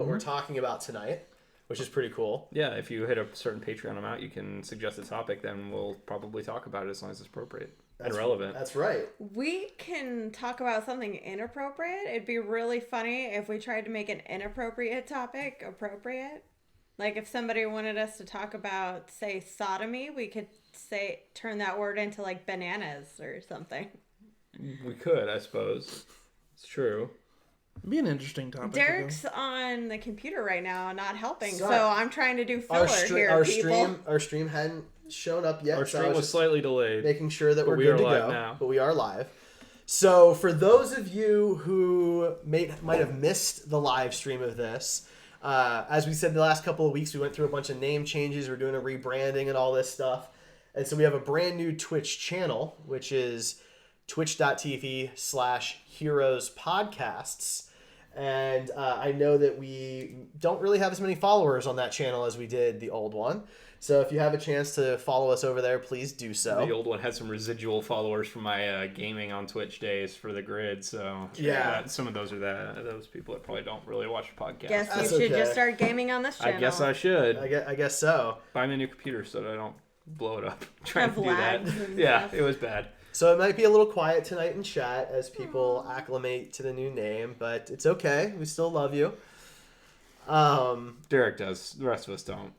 what we're talking about tonight, which is pretty cool. Yeah, if you hit a certain Patreon amount, you can suggest a topic, then we'll probably talk about it as long as it's appropriate and relevant. That's right. We can talk about something inappropriate. It'd be really funny if we tried to make an inappropriate topic appropriate. Like if somebody wanted us to talk about, say, sodomy, we could turn that word into like bananas or something. We could, I suppose. It's true. It'd be an interesting topic. Derek's on the computer right now, not helping. Sorry. So I'm trying to do filler here, people. Our stream hadn't shown up yet. Our stream was slightly delayed. Making sure that we're good to go. Now. But we are live. So for those of you who might have missed the live stream of this, as we said the last couple of weeks, we went through a bunch of name changes. We're doing a rebranding and all this stuff. And so we have a brand new Twitch channel, which is twitch.tv/HeroesPodcasts. And I know that we don't really have as many followers on that channel as we did the old one. So if you have a chance to follow us over there, please do so. The old one had some residual followers from my gaming on Twitch days for the grid. So yeah, some of those are those people that probably don't really watch the podcast. Guess you should just start gaming on this channel. I guess I should. I guess so. Buy me a new computer so that I don't blow it up trying to do that. Yeah, it was bad. So it might be a little quiet tonight in chat as people acclimate to the new name, but it's okay. We still love you. Derek does. The rest of us don't.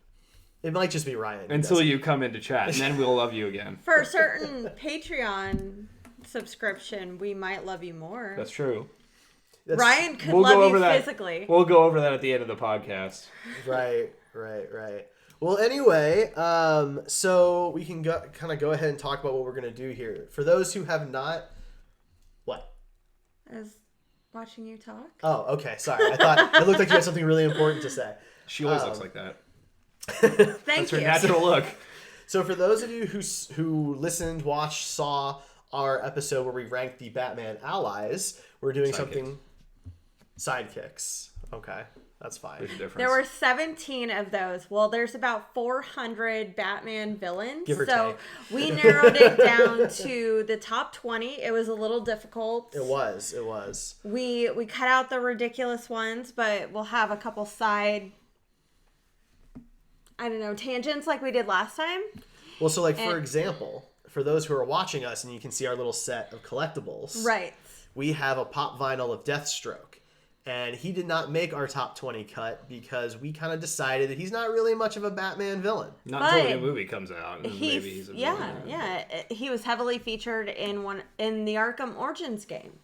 It might just be Ryan. Until you come into chat, and then we'll love you again. For a certain Patreon subscription, we might love you more. That's true. Ryan could love you physically. We'll go over that at the end of the podcast. Right. Well, anyway, so we can go ahead and talk about what we're going to do here. For those who have not... What? I was watching you talk. Oh, okay. Sorry. I thought it looked like you had something really important to say. She always looks like that. That's her natural look. So for those of you who listened, watched, saw our episode where we ranked the Batman allies, we're doing something... Sidekicks. Okay. That's fine. There's a difference. There were 17 of those. Well, there's about 400 Batman villains. Give or so take. We narrowed it down to the top 20. It was a little difficult. It was. We cut out the ridiculous ones, but we'll have a couple side, tangents like we did last time. Well, so for example, for those who are watching us and you can see our little set of collectibles. Right. We have a pop vinyl of Deathstroke. And he did not make our top 20 cut because we kind of decided that he's not really much of a Batman villain. Not until the new movie comes out. And maybe he's a villain. Yeah. He was heavily featured in the Arkham Origins game,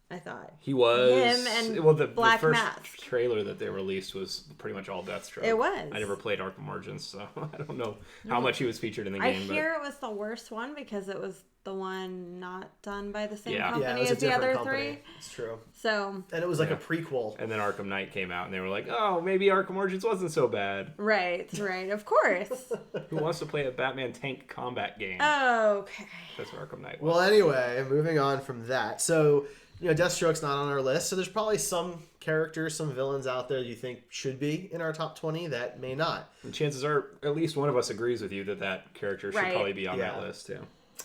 I thought. He was. Him and Black the first Mask. trailer that they released was pretty much all Deathstroke. It was. I never played Arkham Origins, so I don't know how much he was featured in the game. I hear it was the worst one because it was the one not done by the same company as the other company. three. It's true. So. And it was like a prequel. And then Arkham Knight came out, and they were like, "Oh, maybe Arkham Origins wasn't so bad." Right. Of course. Who wants to play a Batman tank combat game? Okay. That's what Arkham Knight was. Well, anyway, moving on from that. So, Deathstroke's not on our list, so there's probably some characters, some villains out there you think should be in our top 20 that may not. And chances are, at least one of us agrees with you that character should probably be on that list, too.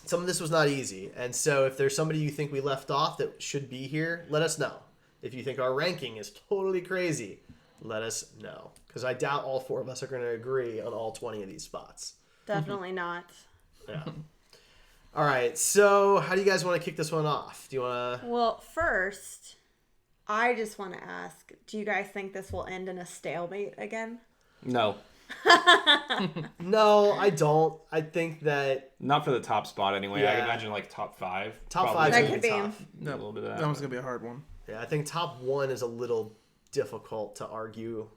Some of this was not easy, and so if there's somebody you think we left off that should be here, let us know. If you think our ranking is totally crazy, let us know. Because I doubt all four of us are going to agree on all 20 of these spots. Definitely not. Yeah. All right, so how do you guys want to kick this one off? Do you want to... Well, first, I just want to ask, do you guys think this will end in a stalemate again? No. No, I don't. I think that... Not for the top spot, anyway. Yeah. I imagine, top 5. Top 5 that is could be tough. A little bit of that. That one's going to be a hard one. Yeah, I think top 1 is a little difficult to argue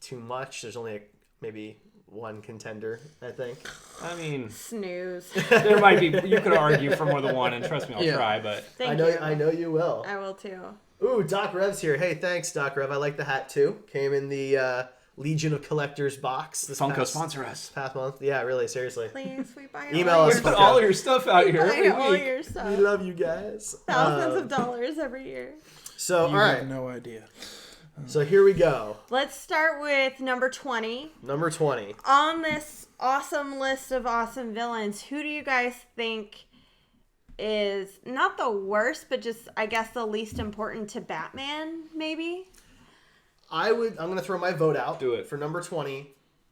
too much. There's only maybe one contender, I think. I mean... Snooze. There might be... You could argue for more than one, and trust me, I'll try, but... Thank you. I know you will. I will, too. Ooh, Doc Rev's here. Hey, thanks, Doc Rev. I like the hat, too. Came in the Legion of Collectors box. Funko, sponsor us. Past month. Yeah, really, seriously. Please, we buy Email us. Put all your stuff out here every all week. your stuff. We love you guys. Thousands of dollars every year. So, You all right. have no idea. So here we go. Let's start with number 20. Number 20. On this awesome list of awesome villains, who do you guys think is not the worst, but just, I guess, the least important to Batman, maybe? I'm going to throw my vote out. Do it. For number 20,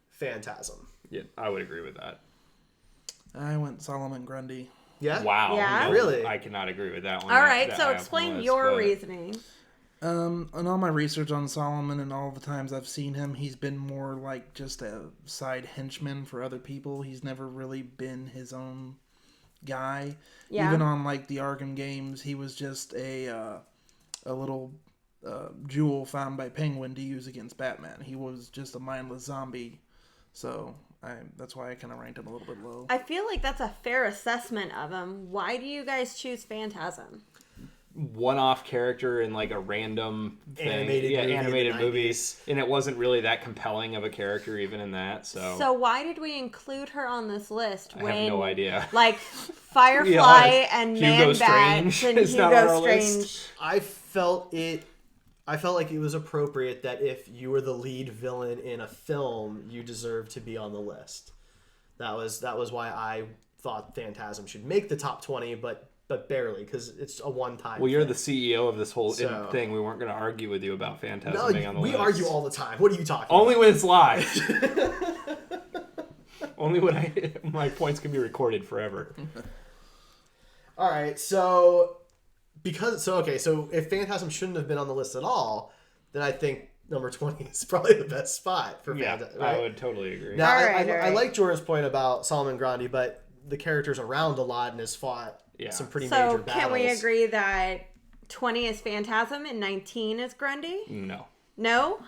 Phantasm. Yeah, I would agree with that. I went Solomon Grundy. Yeah? Wow. Yeah? No, Really? I cannot agree with that one. All right, That so high up on the explain list, your but- reasoning. And all my research on Solomon and all the times I've seen him, he's been more like just a side henchman for other people. He's never really been his own guy. Yeah. Even on like the Arkham games, he was just a little jewel found by Penguin to use against Batman. He was just a mindless zombie. So that's why I kind of ranked him a little bit low. I feel like that's a fair assessment of him. Why do you guys choose Phantasm? One-off character in like a random thing. Animated movie in the animated movie, 90s. and it wasn't really that compelling of a character even in that. So why did we include her on this list? I have no idea. Like Firefly honest, and Hugo Man-Bat Strange and is not on Hugo our Strange. list. I felt like it was appropriate that if you were the lead villain in a film, you deserve to be on the list. That was why I thought Phantasm should make the top 20, but barely, because it's a one-time. Well, you're thing. the CEO of this whole So- thing. We weren't going to argue with you about Phantasm No, being on the we list. argue all the time. What are you talking Only about? when it's live. Only when my points can be recorded forever. All right, so if Phantasm shouldn't have been on the list at all, then I think number 20 is probably the best spot for Yeah, Phantasm. Right? I would totally agree. Now, All I right. like Jordan's point about Solomon Grundy, but the character's around a lot and has fought Yeah. some pretty major So battles. can we agree that 20 is Phantasm and 19 is Grundy? No. No?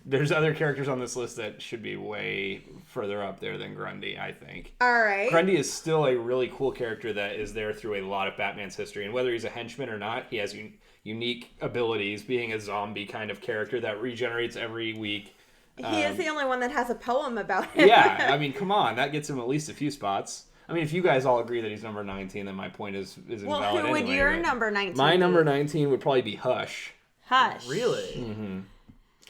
There's other characters on this list that should be way further up there than Grundy, I think. All right. Grundy is still a really cool character that is there through a lot of Batman's history. And whether he's a henchman or not, he has unique abilities, being a zombie kind of character that regenerates every week. He is the only one that has a poem about it. Yeah, I mean, come on. That gets him at least a few spots. I mean, if you guys all agree that he's number 19, then my point is Well, invalid who would anyway, your but number 19 My be? number 19 would probably be Hush. Hush. Really?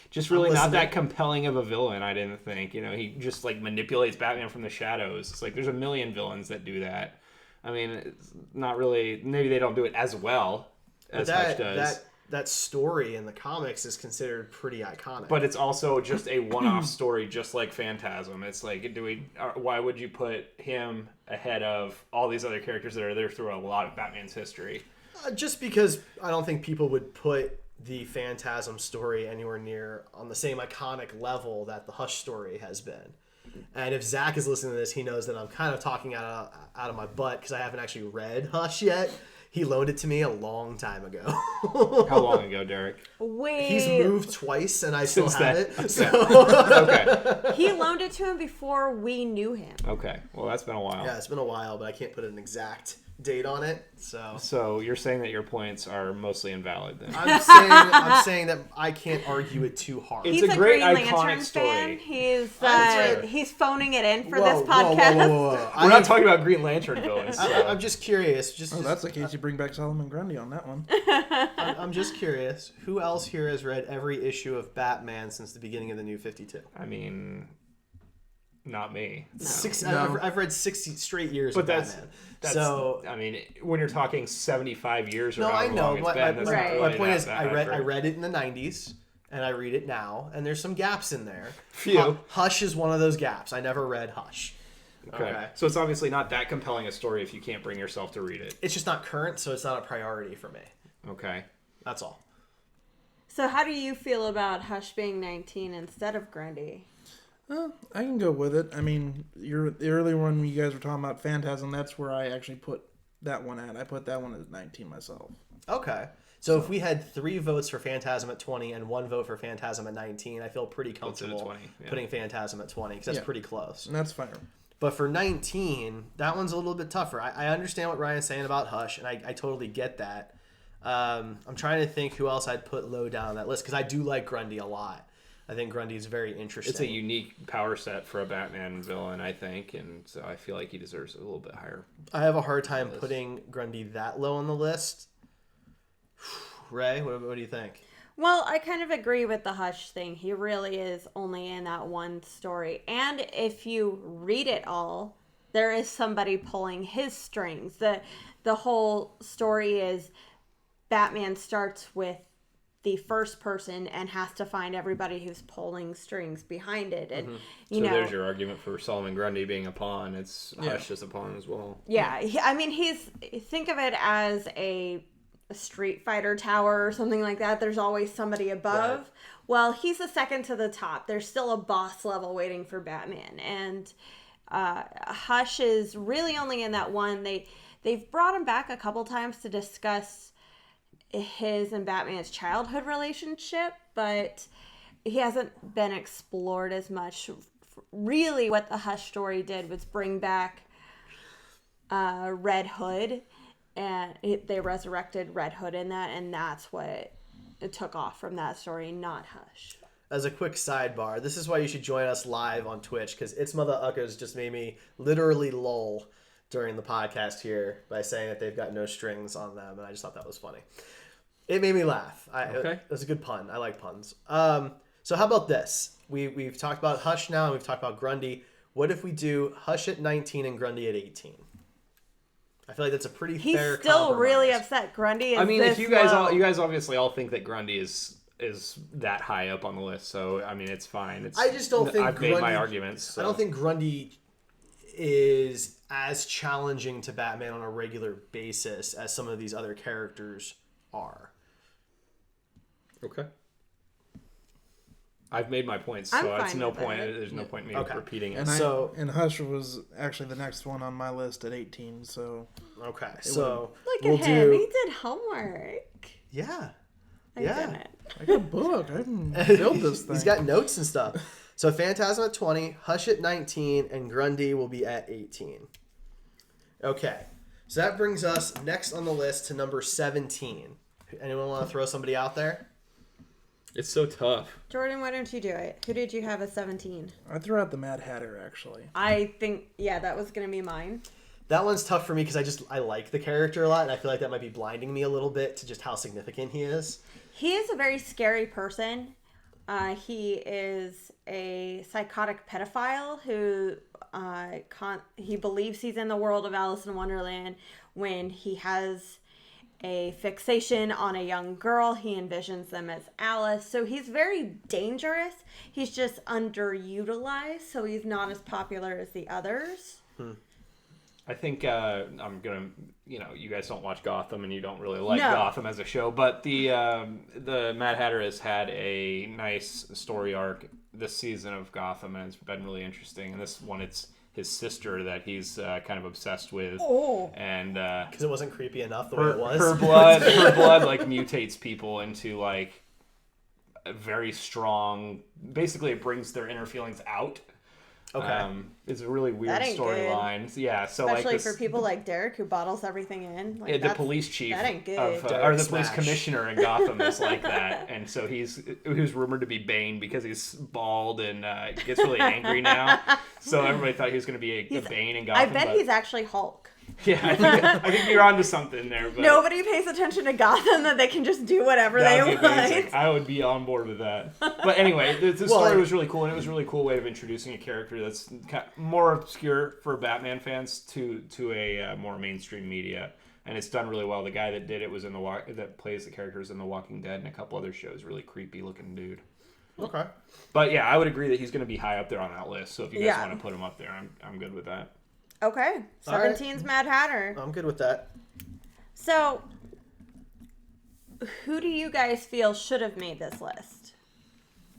Just really not listening. that compelling of a villain, I didn't think. You know, he just like manipulates Batman from the shadows. It's like there's a million villains that do that. I mean, it's not really. Maybe they don't do it as well as Hush does. That story in the comics is considered pretty iconic. But it's also just a one-off story, just like Phantasm. It's like, why would you put him ahead of all these other characters that are there through a lot of Batman's history? Just because I don't think people would put the Phantasm story anywhere near on the same iconic level that the Hush story has been. And if Zach is listening to this, he knows that I'm kind of talking out of my butt because I haven't actually read Hush yet. He loaned it to me a long time ago. How long ago, Derek? He's moved twice and I still Since have then. it. So Okay. He loaned it to him before we knew him. Okay. Well, that's been a while. yeah, it's been a while, but I can't put an exact date on it. So you're saying that your points are mostly invalid then? I'm saying that I can't argue it too hard. It's He's a a great, Green iconic Lantern story. fan. He's Right. he's phoning it in for Whoa, this podcast. whoa. We're not talking about Green Lantern villains. I'm just curious. Oh, that's the case. You bring back Solomon Grundy on that one. I'm just curious. Who else here has read every issue of Batman since the beginning of the New 52? I mean, not me. I've read 60 straight years But of that's Batman. so. I mean, when you're talking 75 years or No, I however know. long it's been, that's not Right. really My point that is, bad I for- read it in the 90s, and I read it now, and there's some gaps in there. Few. Hush is one of those gaps. I never read Hush. Okay. So it's obviously not that compelling a story if you can't bring yourself to read it. It's just not current, so it's not a priority for me. Okay. That's all. So how do you feel about Hush being 19 instead of Grundy? I can go with it. I mean, the earlier one you guys were talking about Phantasm, that's where I actually put that one at. I put that one at 19 myself. Okay. So if we had 3 votes for Phantasm at 20 and 1 vote for Phantasm at 19, I feel pretty comfortable 20, yeah. putting Phantasm at 20 because that's Yeah. pretty close. And that's fine. But for 19, that one's a little bit tougher. I understand what Ryan's saying about Hush, and I totally get that. I'm trying to think who else I'd put low down on that list because I do like Grundy a lot. I think Grundy's very interesting. It's a unique power set for a Batman villain, I think, and so I feel like he deserves a little bit higher. I have a hard time putting Grundy that low on the list. Ray, what do you think? Well, I kind of agree with the Hush thing. He really is only in that one story. And if you read it all, there is somebody pulling his strings. The whole story is Batman starts with the first person and has to find everybody who's pulling strings behind it. And, you So know, there's your argument for Solomon Grundy being a pawn. It's Hush as a pawn as well. yeah. I mean, think of it as a Street Fighter tower or something like that. There's always somebody above. Right. Well, he's the second to the top. There's still a boss level waiting for Batman. And Hush is really only in that one. They've brought him back a couple times to discuss his and Batman's childhood relationship, but he hasn't been explored as much. Really, what the Hush story did was bring back Red Hood, and they resurrected Red Hood in that, and that's what it took off from that story, not Hush. As a quick sidebar, this is why you should join us live on Twitch, because It's Mother Uckers just made me literally lol during the podcast here by saying that they've got no strings on them, and I just thought that was funny. It made me laugh. Okay. It was a good pun. I like puns. So how about this? We've talked about Hush now, and we've talked about Grundy. What if we do Hush at 19 and Grundy at 18? I feel like that's a pretty fair He's still compromise. really upset. Grundy is I mean, this if you guys low. you guys obviously all think that Grundy is that high up on the list, so I mean, it's fine. I just don't think I've made my Grundy- arguments. So. I don't think Grundy is as challenging to Batman on a regular basis as some of these other characters are. Okay. I've made my points, I'm so it's fine no with point. it. There's no point in me Okay. repeating it. And So- and Hush was actually the next one on my list at 18. So Okay, so Look we'll at him. do. He did homework. Yeah. I Yeah. didn't. I got a book. I can build this thing. He's got notes and stuff. So Phantasm at 20, Hush at 19, and Grundy will be at 18. Okay. So that brings us next on the list to number 17. Anyone want to throw somebody out there? It's so tough. Jordan, why don't you do it? Who did you have at 17? I threw out the Mad Hatter actually. I think, yeah, that was going to be mine. That one's tough for me because I like the character a lot, and I feel like that might be blinding me a little bit to just how significant he is. He is a very scary person. He is a psychotic pedophile who he believes he's in the world of Alice in Wonderland. When he has a fixation on a young girl, he envisions them as Alice. So he's very dangerous. He's just underutilized, so he's not as popular as the others. I think I'm gonna, you guys don't watch Gotham and you don't really like No. Gotham as a show, but the Mad Hatter has had a nice story arc this season of Gotham, and it's been really interesting. And this one, it's his sister that he's kind of obsessed with, and Because it wasn't creepy enough the way it was. her blood like mutates people into like a very strong. Basically, it brings their inner feelings out. Okay. It's a really weird That ain't storyline. Yeah, so Especially like for people like Derek who bottles everything in. Like, the that's- police chief that ain't good. of, or the Derek police Smash. commissioner in Gotham is like that, and so he's rumored to be Bane because he's bald and gets really angry now. So everybody thought he was going to be a Bane in Gotham. I bet but, he's actually Hulk. Yeah, I think you're onto something there. But Nobody pays attention to Gotham that they can just do whatever that they would be amazing. want. I would be on board with that. But anyway, the story was really cool, and it was a really cool way of introducing a character that's more obscure for Batman fans to a more mainstream media, and it's done really well. The guy that did it was that plays the characters in The Walking Dead and a couple other shows. Really creepy looking dude. Okay. But yeah, I would agree that he's going to be high up there on that list. So if you guys Yeah. want to put him up there, I'm good with that. Okay, All right. 17's Mad Hatter. I'm good with that. So, who do you guys feel should have made this list?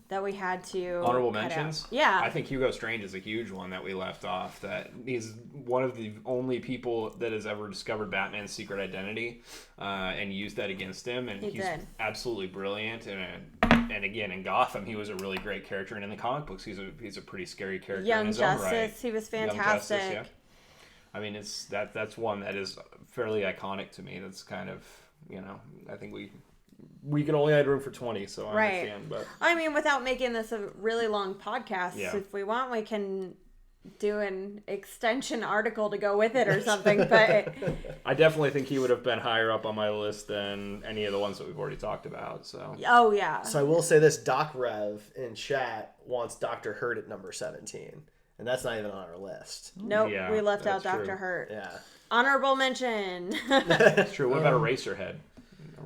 That we had to Honorable cut out? mentions? Yeah. I think Hugo Strange is a huge one that we left off. That he's one of the only people that has ever discovered Batman's secret identity and used that against him. And He he's did. absolutely brilliant. And again, in Gotham, he was a really great character. And in the comic books, he's a pretty scary character in Young his Justice, own right. he was Young fantastic. Justice, yeah. I mean, that's one that is fairly iconic to me. That's kind of, I think we could only add room for 20, so I Right. understand. But I mean, without making this a really long podcast, Yeah. if we want, we can do an extension article to go with it or something. But I definitely think he would have been higher up on my list than any of the ones that we've already talked about. So oh yeah, So I will say this: Doc Rev in chat wants Dr. Hurt at number 17, and that's not even on our list. nope, Yeah, we left out that's Dr. true. Hurt. Yeah. Honorable mention. that's true. What about Eraserhead?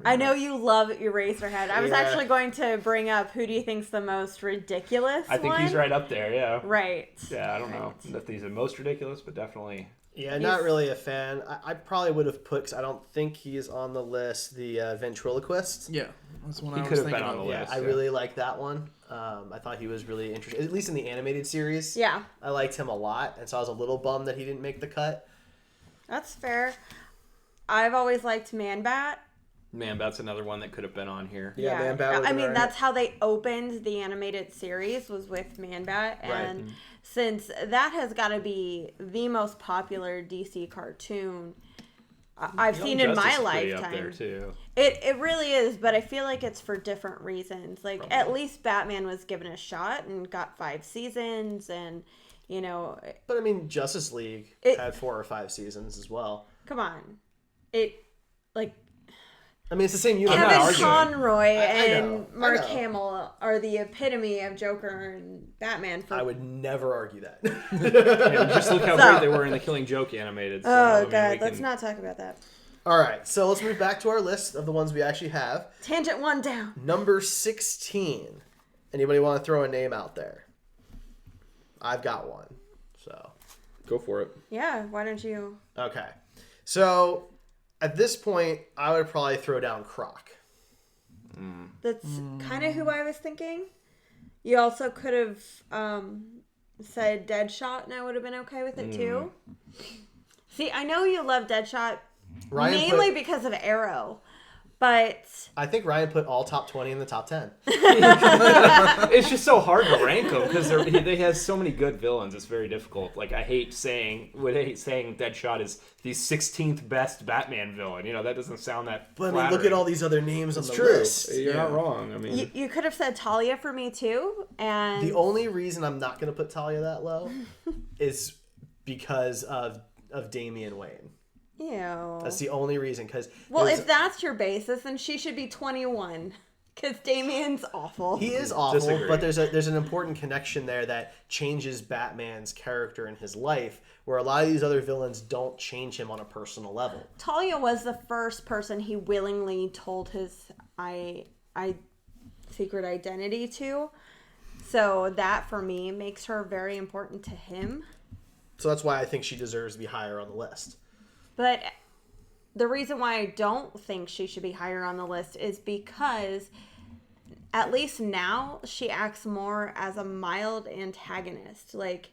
I know you love Eraserhead. I was Yeah. actually going to bring up who do you think's the most ridiculous I think one? he's right up there, yeah. Right. Yeah, I don't know if he's the most ridiculous, but definitely. Yeah, not really a fan. I probably would have put, because I don't think he is on the list, the ventriloquist. Yeah, that's one He I was could have thinking been on of. the Yeah, list. I really like that one. I thought he was really interesting, at least in the animated series. Yeah. I liked him a lot, and so I was a little bummed that he didn't make the cut. That's fair. I've always liked Man-Bat. Man-Bat's another one that could have been on here. Yeah, Man-Bat would've I been mean, alright. that's how they opened the animated series, was with Man-Bat. And since that has got to be the most popular DC cartoon I've Young seen in my Justice is pretty up lifetime. there too. It really is, but I feel like it's for different reasons. Like, at least Batman was given a shot and got 5 seasons, and, you know... But, I mean, Justice League had 4 or 5 seasons as well. Come on. It, like... I mean, it's the same universe. not Kevin arguing. Conroy I and know. Mark I know. Hamill are the epitome of Joker and Batman. For I would never argue that. Yeah, just look how So- great they were in the Killing Joke animated. So, Oh, I mean, God. we Let's can- not talk about that. All right, so let's move back to our list of the ones we actually have. Tangent 1 down. Number 16. Anybody want to throw a name out there? I've got one. So, Go for it. Yeah, why don't you... okay. So, at this point, I would probably throw down Croc. That's kind of who I was thinking. You also could have said Deadshot, and I would have been okay with it too. See, I know you love Deadshot Ryan mainly put- because of Arrow, but I think Ryan put all top 20 in the top 10. It's just so hard to rank them because they have so many good villains. It's very difficult. Like I hate saying Deadshot is the 16th best Batman villain. You know that doesn't sound that. But I mean, look flattering. at all these other names on the True. list. You're not wrong. I mean, you could have said Talia for me too. And The only reason I'm not going to put Talia that low is because of Damian Wayne. Ew. That's the only reason. Because Well, if that's your basis, then she should be 21. Because Damien's awful. he is awful, Disagree. but there's an important connection there that changes Batman's character in his life, where a lot of these other villains don't change him on a personal level. Talia was the first person he willingly told his secret identity to. So that, for me, makes her very important to him. So that's why I think she deserves to be higher on the list. But the reason why I don't think she should be higher on the list is because, at least now, she acts more as a mild antagonist. Like,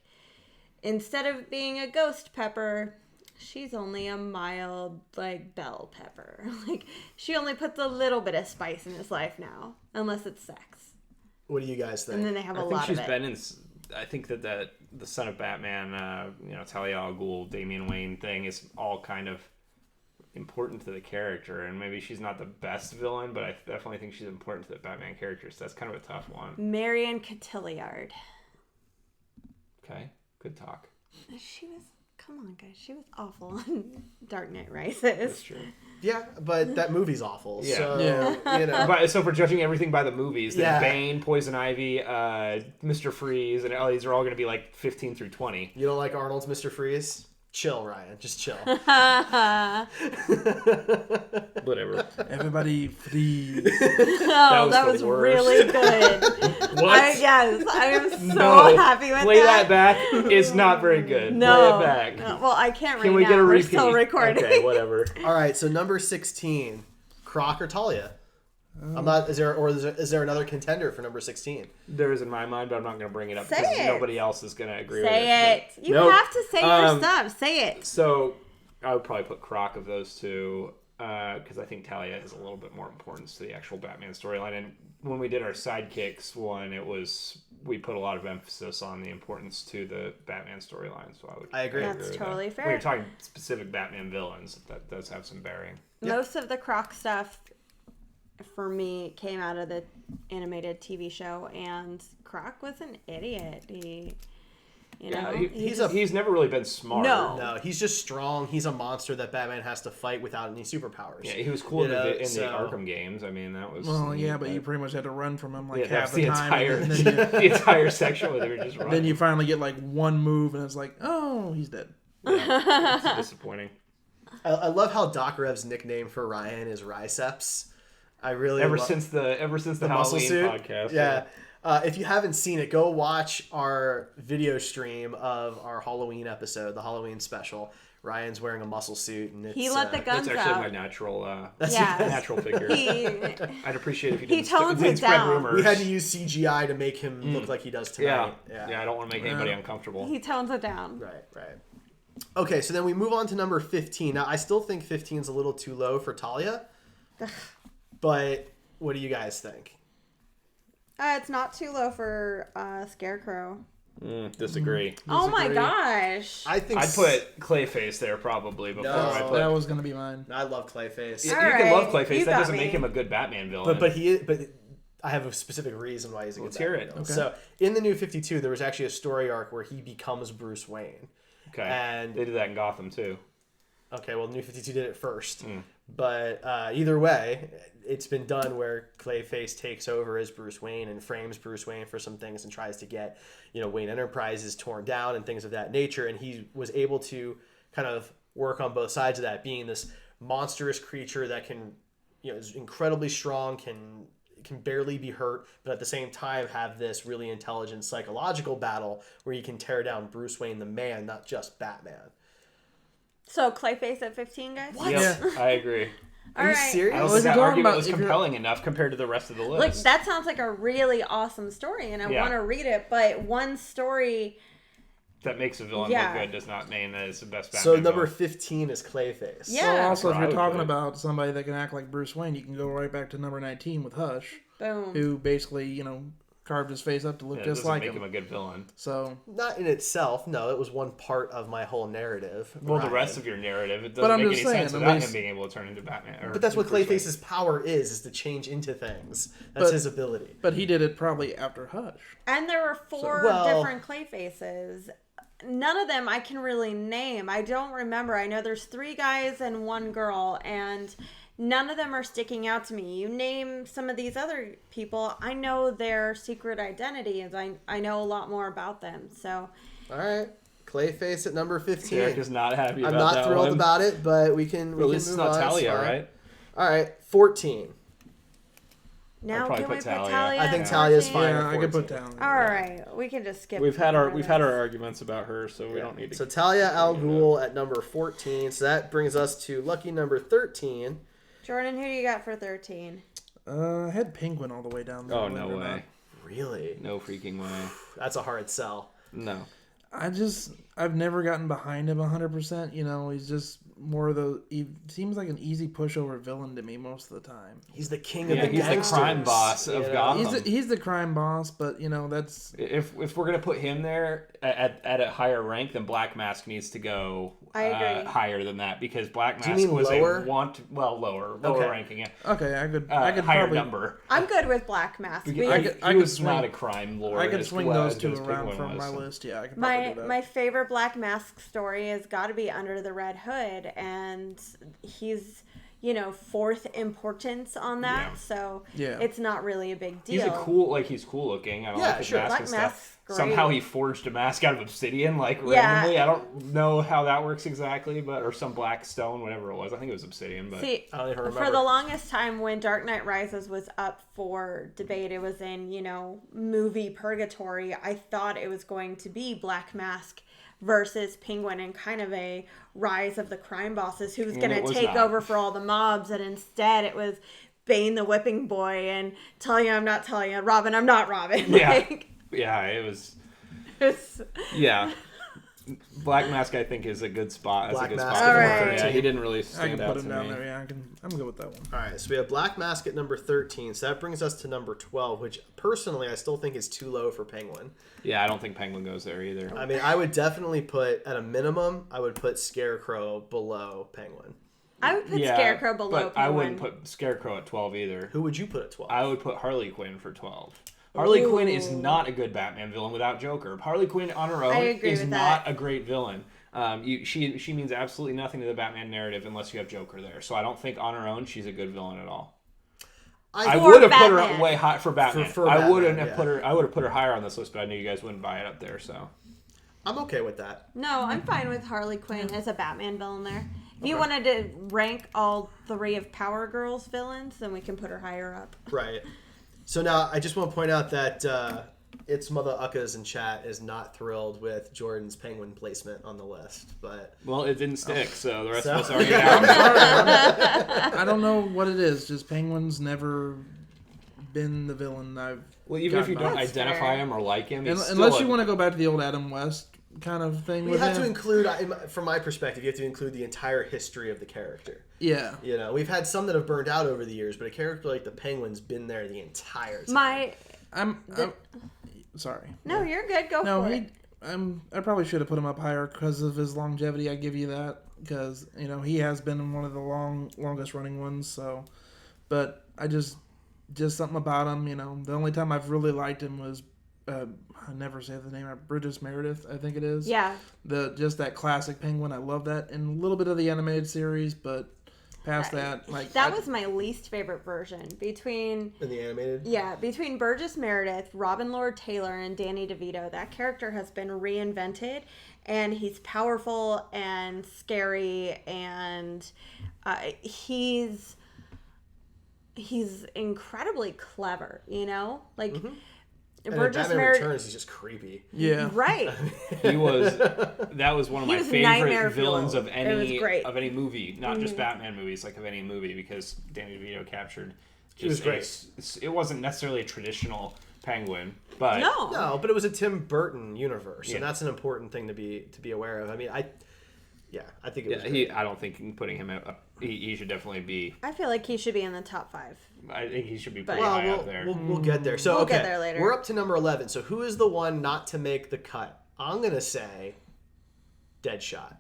instead of being a ghost pepper, she's only a mild, like, bell pepper. Like, she only puts a little bit of spice in his life now, unless it's sex. What do you guys think? And then they have a I think lot she's of it. been in. I think that the Son of Batman, Talia al Ghul, Damian Wayne thing is all kind of important to the character, and maybe she's not the best villain, but I definitely think she's important to the Batman character. So that's kind of a tough one. Marion Cotillard. Okay, good talk. She was, come on, guys, she was awful on Dark Knight Rises. That's true. Yeah, but that movie's awful. Yeah. So, Yeah. you know. But so if we're judging everything by the movies, then Yeah. Bane, Poison Ivy, Mr. Freeze, and all these are all going to be like 15 through 20. You don't like Arnold's Mr. Freeze? Chill, Ryan. Just chill. Whatever. Everybody, please. Oh, that the was worst. really good. What? Yes, I am so No. happy with Play that. that back. It's not very good. No. Play it back. No, well, I can't Can right we now. get a We're repeat? still recording. Okay, whatever. All right, so number 16, Croc or Talia? I'm not. Is there another contender for number 16? There is in my mind, but I'm not going to bring it up Say because it. nobody else is going to agree with Say it. You Nope. have to say your stuff. Say it. So I would probably put Croc of those two because I think Talia has a little bit more importance to the actual Batman storyline. And when we did our sidekicks one, we put a lot of emphasis on the importance to the Batman storyline. So I agree. That's with totally that. fair. When you're talking specific Batman villains, that does have some bearing. Most of the Croc stuff, for me, came out of the animated TV show, and Croc was an idiot. He's never really been smart. No. No, he's just strong. He's a monster that Batman has to fight without any superpowers. Yeah, he was cool in the so- Arkham games. I mean, that was. Well, yeah, but you pretty much had to run from him like half that's the the time. entire and then you, the entire section where they were just running. then you finally get like one move, and it's like, oh, he's dead. It's disappointing. I love how Doc Rev's nickname for Ryan is Riceps. I really ever since the muscle Halloween suit podcast. Yeah. If you haven't seen it, go watch our video stream of our Halloween episode, the Halloween special. Ryan's wearing a muscle suit, and He let the guns That's actually out. my natural, Yeah. natural figure. I'd appreciate if you He didn't, tones didn't it spread down. rumors. We had to use CGI to make him look like he does tonight. Yeah, I don't want to make anybody uncomfortable. He tones it down. Right. Okay, so then we move on to number 15. Now, I still think 15 is a little too low for Talia, but what do you guys think? It's not too low for Scarecrow. Disagree. Oh my gosh. I think I'd put Clayface there probably before No. I put. That was gonna be mine. I love Clayface. You All can right, love Clayface. you That got doesn't me. make him a good Batman villain. But I have a specific reason why he's a good Let's hear Batman it. villain. Okay. So in the New 52, there was actually a story arc where he becomes Bruce Wayne. Okay. And They did that in Gotham too. okay, well, New 52 did it first. But either way, it's been done where Clayface takes over as Bruce Wayne and frames Bruce Wayne for some things and tries to get, Wayne Enterprises torn down and things of that nature. And he was able to kind of work on both sides of that, being this monstrous creature that can, is incredibly strong, can barely be hurt, but at the same time have this really intelligent psychological battle where he can tear down Bruce Wayne the man, not just Batman. So Clayface at 15, guys? What? Yep, I agree. All Are you right. serious? I don't Well, think if that you're talking argument about- was if you're- compelling enough compared to the rest of the list. Like, that sounds like a really awesome story, and I Yeah. want to read it, but one story... That makes a villain Yeah. look good does not mean that it's the best Batman So number villain. 15 is Clayface. Yeah. Well, also, if I you're would talking put it. about somebody that can act like Bruce Wayne, you can go right back to number 19 with Hush, Boom. who basically, carved his face up to look Yeah, it just doesn't like make him. him a good villain. So, Not in itself. No, it was one part of my whole narrative. Well, the Ryan. rest of your narrative, it But doesn't I'm make just any saying, sense at without least- him being able to turn into Batman. Or But that's what Bruce Wayne. Clayface's power is to change into things. That's But- his ability. but he did it probably after Hush. And there were four well- different Clayfaces. None of them I can really name. I don't remember. I know there's 3 guys and 1 girl, and none of them are sticking out to me. You name some of these other people, I know their secret identities. I know a lot more about them. So All right. Clayface at number 15. Derek is not happy about I'm not that thrilled one. about it, but we can Well, at least it's move not on. Talia, fine. right? All right. 14. now probably can we put put Talia. Talia? I at think 14? Talia's fine. Yeah, I could put 14. down. All right, we can just skip. We've had our this. arguments about her, so we don't need to. So Talia al Ghul at number 14. So that brings us to lucky number 13. Jordan, who do you got for 13? I had Penguin all the way down there. Oh, believe no it or way. not. Really? No freaking way. That's a hard sell. No. I've never gotten behind him 100%. He's just more of he seems like an easy pushover villain to me most of the time. He's the king Yeah, of the he's the gangsters. crime boss of Gotham. He's the crime boss, but that's If we're gonna put him there at a higher rank, then Black Mask needs to go I agree. higher than that, because Black you Mask mean was lower? lower Okay. ranking. Yeah. okay. I could Higher probably number. I'm good with Black Mask. He I was could not swing- a crime lord. I could as swing well those as two Penguin around from was. my list. Yeah, I could probably do that. My favorite Black Mask story has got to be Under the Red Hood, and he's 4th importance on that, Yeah. so Yeah. it's not really a big deal. He's cool looking. I don't Yeah, like his sure. mask Black and Mask's stuff. great. Somehow he forged a mask out of obsidian, Yeah. randomly. I don't know how that works exactly, or some black stone, whatever it was. I think it was obsidian, but See, I don't even remember. for the longest time when Dark Knight Rises was up for debate, it was in, movie purgatory. I thought it was going to be Black Mask versus Penguin and kind of a rise of the crime bosses who was going it to was take not. over for all the mobs, and instead it was Bane the Whipping Boy and Talia, I'm not Talia, Robin, I'm not Robin. yeah, yeah, it was. It's- Yeah. Black Mask, I think, is a good spot. Black That's a good Mask spot. at for number him. Yeah, 13. he didn't really I stand can out put him to down me. there. Yeah, I'm good with that one. All right, so we have Black Mask at number 13. So that brings us to number 12, which personally I still think is too low for Penguin. Yeah, I don't think Penguin goes there either. I mean, I would definitely put, at a minimum, I would put Scarecrow below Penguin. I would put Yeah, Scarecrow below but Penguin. I wouldn't put Scarecrow at 12 either. Who would you put at 12? I would put Harley Quinn for 12. Harley Ooh. Quinn is not a good Batman villain without Joker. Harley Quinn on her own I agree is with not that. a great villain. She means absolutely nothing to the Batman narrative unless you have Joker there. So I don't think on her own she's a good villain at all. I I would have put Batman. her way high for Batman. For I Batman, wouldn't have yeah. put her. I would have put her higher on this list, but I knew you guys wouldn't buy it up there. So I'm okay with that. No, I'm fine with Harley Quinn as a Batman villain there. If you wanted to rank all 3 of Power Girl's villains, then we can put her higher up. Right. So now I just want to point out that it's Mother Uckas in chat is not thrilled with Jordan's penguin placement on the list, but Well, it didn't stick, so the rest So- of us already I'm out. sorry. I don't know what it is. Just Penguin's never been the villain I've. Well, even if you don't That's identify fair. him or like him, he's Unless still you want to go back to the old Adam West kind of thing you with have him. to include, from my perspective, you have to include the entire history of the character. Yeah. You know, we've had some that have burned out over the years, but a character like the Penguin's been there the entire time. I'm sorry. No, you're good. Go No, for it. I probably should have put him up higher because of his longevity. I give you that because he has been one of the longest running ones. So, but I just something about him. The only time I've really liked him was I never say the name. Bridges Meredith, I think it is. Yeah. Just that classic Penguin. I love that, and a little bit of the animated series, but past that, That was my least favorite version between In the animated? between Burgess Meredith, Robin Lord Taylor, and Danny DeVito. That character has been reinvented, and he's powerful and scary, and he's incredibly clever. And in Burgess Batman Meredith, Returns, he's just creepy. yeah. right? That was one of He my was nightmare favorite villains fuel. of It was great. any movie, not just Batman movies, like of any movie, because Danny DeVito captured. He was great. It wasn't necessarily a traditional Penguin, but No. No, but it was a Tim Burton universe, Yeah. and that's an important thing to be aware of. I mean, I think it was. I don't think putting him up. He should definitely be. I feel like he should be in the top 5. I think he should be But- pretty Well, high up there. we'll get there. So We'll okay, get there later. we're up to number 11. So who is the one not to make the cut? I'm gonna say Deadshot.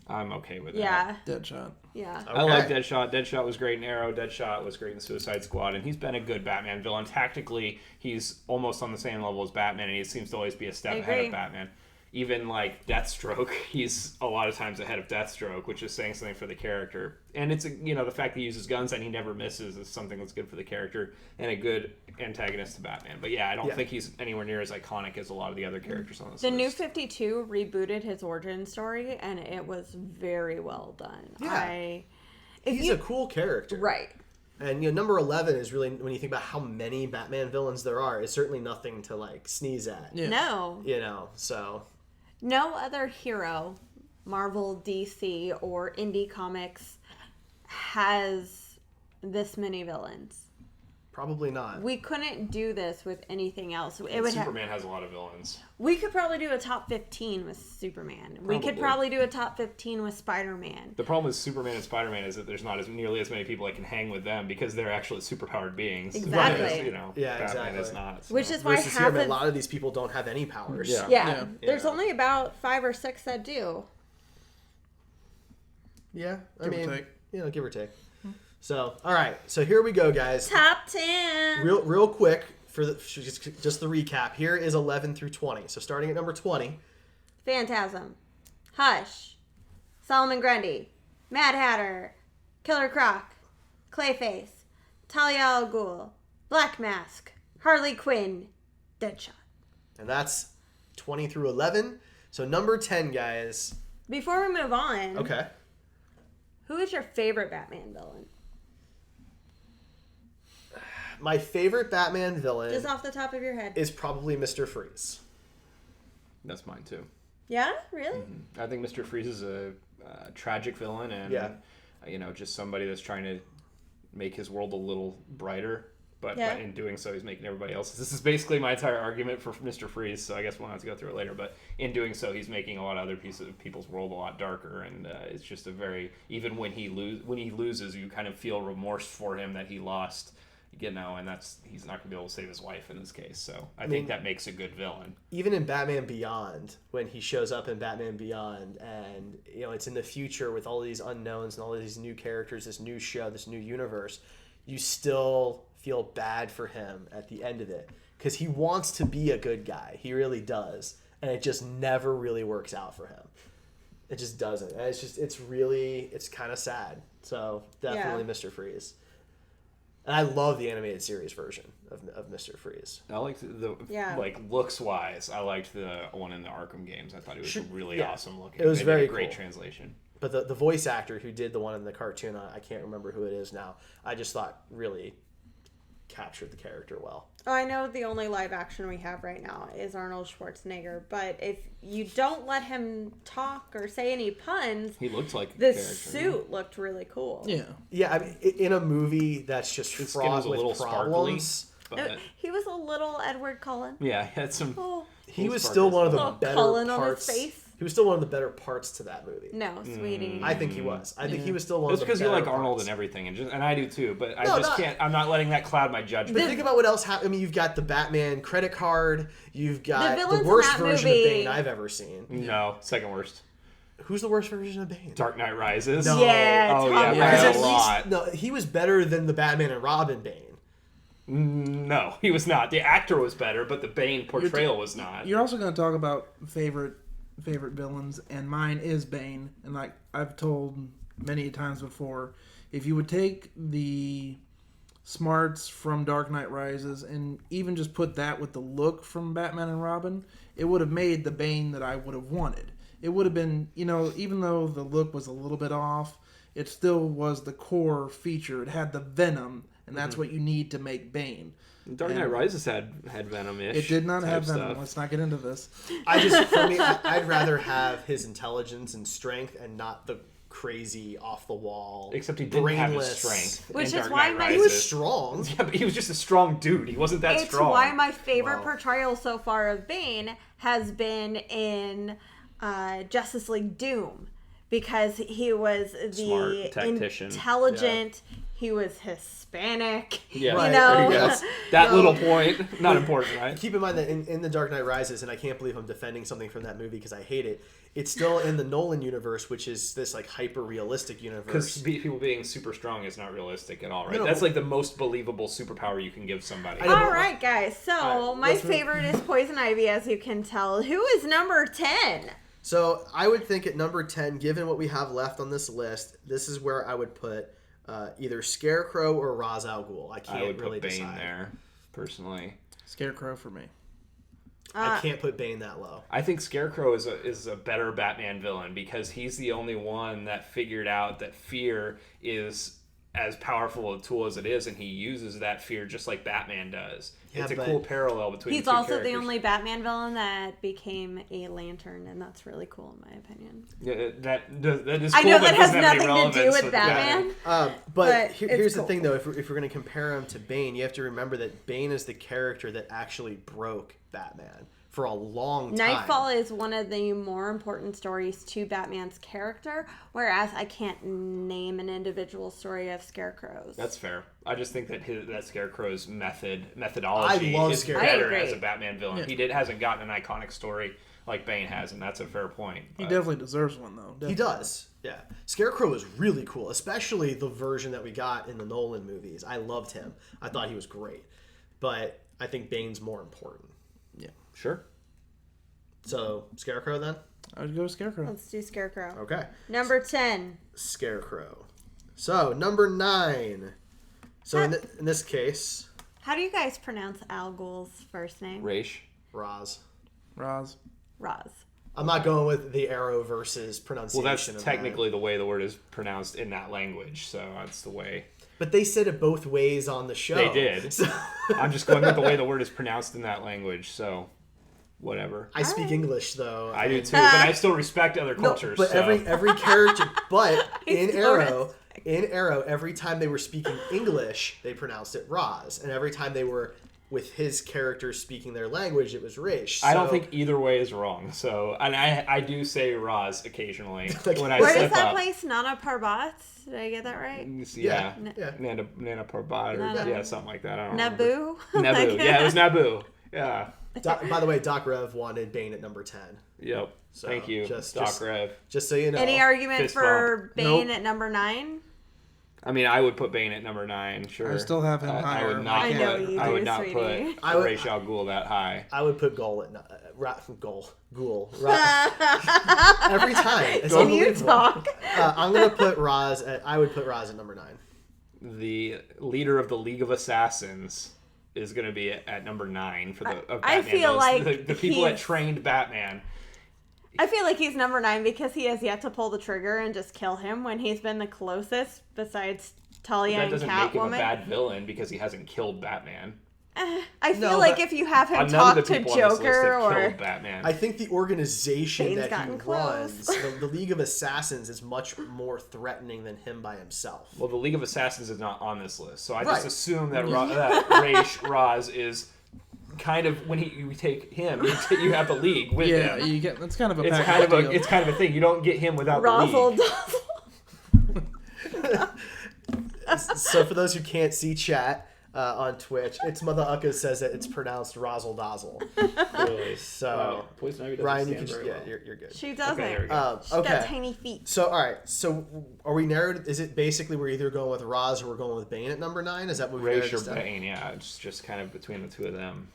I'm okay with that. Yeah. Deadshot. Yeah. I like Okay. Deadshot. Deadshot was great in Arrow. Deadshot was great in Suicide Squad, and he's been a good Batman villain. Tactically, he's almost on the same level as Batman, and he seems to always be a step ahead agree. of Batman. Even like Deathstroke, he's a lot of times ahead of Deathstroke, which is saying something for the character. And it's the fact that he uses guns and he never misses is something that's good for the character and a good antagonist to Batman. But yeah, I don't think he's anywhere near as iconic as a lot of the other characters on this The list. New 52 rebooted his origin story, and it was very well done. Yeah. He's a cool character. Right. And number 11 is really, when you think about how many Batman villains there are, it's certainly nothing to like sneeze at. Yeah. No. So No other hero, Marvel, DC, or indie comics, has this many villains. probably not. We couldn't do this with anything else. It would Superman has a lot of villains. we could probably do a top 15 with Superman. We could Probably. probably do a top 15 with Spider-Man. The problem with Superman and Spider-Man is that there's not nearly as many people that can hang with them because they're actually superpowered beings. Exactly. Whereas, Yeah, Batman exactly. is not. So. Which is why Versus half here, of a lot of these people don't have any powers. Yeah. yeah, there's Yeah. only about 5 or 6 that do. Yeah, Give or take. give or take. So, all right. So here we go, guys. Top 10. Real quick for just the recap. Here is 11 through 20. So starting at number 20. Phantasm, Hush, Solomon Grundy, Mad Hatter, Killer Croc, Clayface, Talia al Ghul, Black Mask, Harley Quinn, Deadshot. And that's 20 through 11. So number 10, guys. Before we move on, Okay. who is your favorite Batman villain? My favorite Batman villain Just off the top of your head. is probably Mr. Freeze. That's mine too. Yeah? Really? I think Mr. Freeze is a tragic villain, and just somebody that's trying to make his world a little brighter. But in doing so, he's making everybody else. This is basically my entire argument for Mr. Freeze. So I guess we'll have to go through it later. But in doing so, he's making a lot of other people's world a lot darker, and it's just a very even when he loses, you kind of feel remorse for him that he lost. And he's not going to be able to save his wife in this case. So I think that makes a good villain. Even in Batman Beyond, when he shows up in Batman Beyond, and it's in the future with all these unknowns and all these new characters, this new show, this new universe, you still feel bad for him at the end of it because he wants to be a good guy. He really does, and it just never really works out for him. It just doesn't. And it's kind of sad. So definitely Mr. Freeze. And I love the animated series version of Mr. Freeze. I liked looks wise. I liked the one in the Arkham games. I thought it was really awesome looking. It was They did very a great cool. translation. But the voice actor who did the one in the cartoon, I can't remember who it is now. I just thought really captured the character well. Oh, I know the only live action we have right now is Arnold Schwarzenegger, but if you don't let him talk or say any puns, He looked like the a character. suit looked really cool. Yeah. Yeah, I mean, in a movie that's just His skin was fraught a with little problems, But, He was a little Edward Cullen. yeah, he had some. Oh, he was sparkles. still one of the Little better Cullen on his parts. face. He was still one of the better parts to that movie. no, sweetie. I think he was. I think he was still one It's of the because better you like Arnold parts. and everything, and I do too. But I No, just not- can't. I'm not letting that cloud my judgment. But think about what else happened. I mean, you've got the Batman credit card. You've got villains the in worst that version movie- of Bane I've ever seen. No, second worst. Who's the worst version of Bane? Dark Knight Rises. No. Yeah, Oh, Tom yeah, Hardy. by Because a at lot. least no, he was better than the Batman and Robin Bane. No, he was not. The actor was better, but the Bane portrayal was not. You're also going to talk about favorite villains, and mine is Bane. And like I've told many times before, if you would take the smarts from Dark Knight Rises and even just put that with the look from Batman and Robin, it would have made the Bane that I would have wanted. It would have been, even though the look was a little bit off, it still was the core feature. It had the venom, and that's what you need to make Bane. Dark Knight Rises had Venom-ish. It did not have type venom. stuff. Let's not get into this. I'd rather have his intelligence and strength and not the crazy off the wall. Except he didn't have his brainless. strength. Which in is Dark why Knight my- He Rises. was strong. Yeah, but he was just a strong dude. He wasn't that It's strong. why my favorite Wow. portrayal so far of Bane has been in Justice League Doom, because he was the Smart tactician. intelligent. He was Hispanic. Yeah, Right, you know. there you go. that little point, not important, right? Keep in mind that in The Dark Knight Rises, and I can't believe I'm defending something from that movie because I hate it, it's still in the Nolan universe, which is this like hyper-realistic universe. Because people being super strong is not realistic at all, right? No. That's like the most believable superpower you can give somebody. I know. All right, guys. So All right, my let's move- favorite is Poison Ivy, as you can tell. Who is number 10? So I would think at number 10, given what we have left on this list, this is where I would put either Scarecrow or Ra's al Ghul. I can't I would put really Bane decide. there, personally. Scarecrow for me. I can't put Bane that low. I think Scarecrow is a better Batman villain because he's the only one that figured out that fear is as powerful a tool as it is, and he uses that fear just like Batman does. Yeah, it's a but cool parallel between He's the two also characters. the only Batman villain that became a lantern, and that's really cool in my opinion. Yeah, that is I cool, know but that has doesn't have any nothing to do relevance with Batman. But But here's it's the cool. thing, though. If we're going to compare him to Bane, you have to remember that Bane is the character that actually broke Batman for a long time. Nightfall is one of the more important stories to Batman's character, whereas I can't name an individual story of Scarecrow's. That's fair. I just think that that Scarecrow's methodology I love is Scarecrow. better I agree. as a Batman villain. He hasn't gotten an iconic story like Bane has, and that's a fair point. He but- definitely deserves one, though. He Definitely. does. Yeah. Scarecrow is really cool, especially the version that we got in the Nolan movies. I loved him. I thought he was great. But I think Bane's more important. Sure. So, Scarecrow then? I would go with Scarecrow. Let's do Scarecrow. Okay. Number 10. Scarecrow. So, number 9. So, in this case, How do you guys pronounce Al Ghul's first name? Raish. Raz. Roz. Roz. I'm not going with the arrow versus pronunciation. Well, that's of technically that. the way the word is pronounced in that language, so that's the way. But they said it both ways on the show. They did. So, I'm just going with the way the word is pronounced in that language, so whatever. I speak English, though. I do too, but I still respect other No, cultures. but so. every character, but in Taurus. Arrow, every time they were speaking English, they pronounced it Raz, and every time they were with his characters speaking their language, it was Rish. I don't So- think either way is wrong. So, and I do say Roz occasionally when I Where slip is that up. place? Nana Parbat? Did I get that right? Yeah, Yeah. Nana Parbat or Nana- yeah, something like that. I don't remember. Naboo? Naboo. Yeah, it was Naboo. Yeah. By the way, Doc Rev wanted Bane at number 10. Yep. So, Thank you, just- Doc just- Rev. Just so you know. Any argument Fist for Bane Nope. at number 9? I mean, I would put Bane at number 9. Sure. I still have him I higher. would not. I know put, you I do, would not sweetie. put I would- Ra's al Ghul that high. I would put Ghoul at Ghoul. Every time. It's Can you unbelievable. talk? I'm gonna put Raz. I would put Raz at number 9. The leader of the League of Assassins is going to be at number 9 for the of I Batman feel villains. like the people that he's- trained Batman. I feel like he's number 9 because he has yet to pull the trigger and just kill him when he's been the closest besides Talia That and doesn't make him a Catwoman. bad villain because he hasn't killed Batman. I feel like if you have him None of talk the to people on this list Joker have or killed Batman. I think the organization Bane's that he gotten runs, close. the League of Assassins, is much more threatening than him by himself. Well, the League of Assassins is not on this list, so I Right. just assume that that Raz is kind of when you take him, you have the League with him. you get that's kind of a It's package deal. it's kind of a thing. You don't get him without Razzle the League. So for those who can't see chat on Twitch, it's Mother Ucka says that it's pronounced Razzle Dazzle. Really? So Wow. Poison Ivy doesn't Ryan, you stand can very well. you're good. She doesn't. Okay, there we go. She's got Okay. tiny feet. So all right. So are we narrowed? Is it basically we're either going with Roz or we're going with Bane at number 9? Is that what we narrowed Raish or this down? Bane, yeah. It's just kind of between the two of them.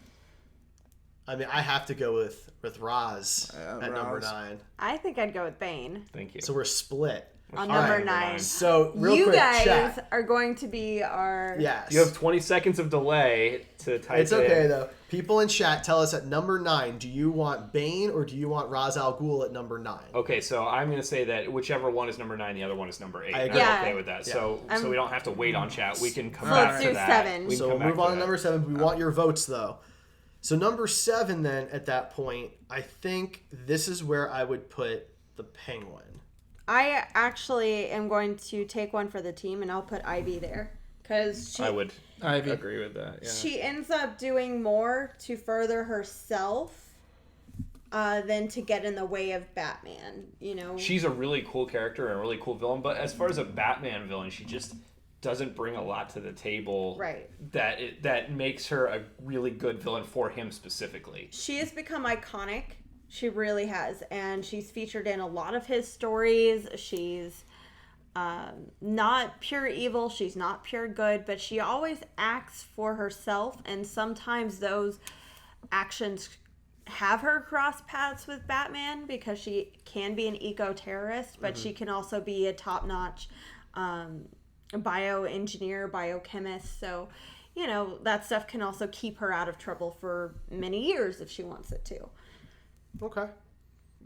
I mean, I have to go with Roz at number Roz. 9. I think I'd go with Bane Thank you. So we're split. on All number right. 9. So real You quick, guys chat. are going to be our... Yes. You have 20 seconds of delay to type It's okay in. though. People in chat, tell us at number 9, do you want Bane or do you want Ra's al Ghul at number 9? Okay, so I'm going to say that whichever one is number 9, the other one is number 8. I I'm agree. Yeah. okay with that. So we don't have to wait on chat. We can come So back let's to do that. 7. We can So come we'll move back on to that. number 7. We want your votes though. So number 7 then at that point, I think this is where I would put the Penguin. I actually am going to take one for the team, and I'll put Ivy there. Because I would Ivy. agree with that. Yeah. she ends up doing more to further herself than to get in the way of Batman, you know? She's a really cool character and a really cool villain, but as far as a Batman villain, she just doesn't bring a lot to the table. Right. That makes her a really good villain for him specifically. She has become iconic. She really has. And she's featured in a lot of his stories. She's not pure evil. She's not pure good. But she always acts for herself. And sometimes those actions have her cross paths with Batman because she can be an eco-terrorist. But she can also be a top-notch bioengineer, biochemist. So, you know, that stuff can also keep her out of trouble for many years if she wants it to. Okay.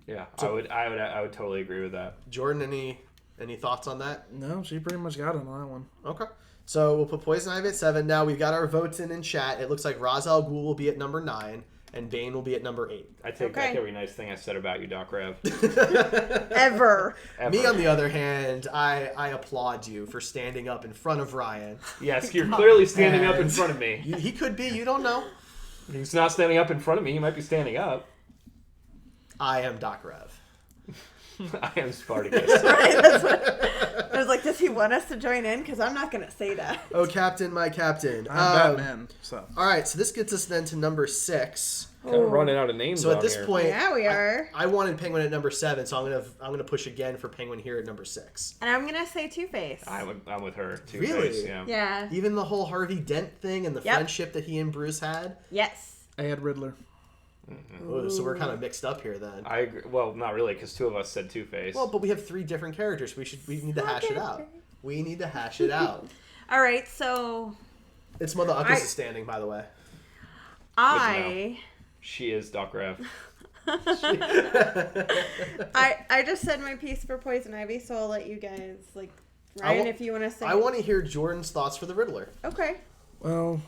Yeah, I would totally agree with that. Jordan, any thoughts on that? No, she pretty much got it on that one. Okay. So we'll put Poison Ivy at 7. Now we've got our votes in chat. It looks like Ra's al Ghul will be at number 9 and Bane will be at number 8. I take Okay. back every nice thing I said about you, Doc Rev. Ever. Ever. Me, on the other hand, I applaud you for standing up in front of Ryan. Yes, you're clearly standing up in And front of me. He could be, you don't know. He's not standing up in front of me. He might be standing up. I am Doc Rev. I am Spartacus. Right, that's what I was like, does he want us to join in? Because I'm not going to say that. Oh, Captain, my Captain. I'm Batman, so. All right, so this gets us then to number 6. Kind of running out of names. So at on this here. point, Yeah, we are. I wanted Penguin at number 7, so I'm gonna push again for Penguin here at number 6. And I'm going to say Two-Face. I'm with her too. Really? Yeah. Yeah. Even the whole Harvey Dent thing and the Yep. friendship that he and Bruce had. Yes. I had Riddler. Oh, so we're kind of mixed up here then. I agree. Well, not really, because 2 of us said Two-Face. Well, but we have 3 different characters. We need to hash it out. We need to hash it out. All right, so It's Mother Uckus is standing, by the way. I She is Doc Rev. I just said my piece for Poison Ivy, so I'll let you guys, like, Ryan, if you want to say. I want to hear Jordan's thoughts for the Riddler. Okay. Well,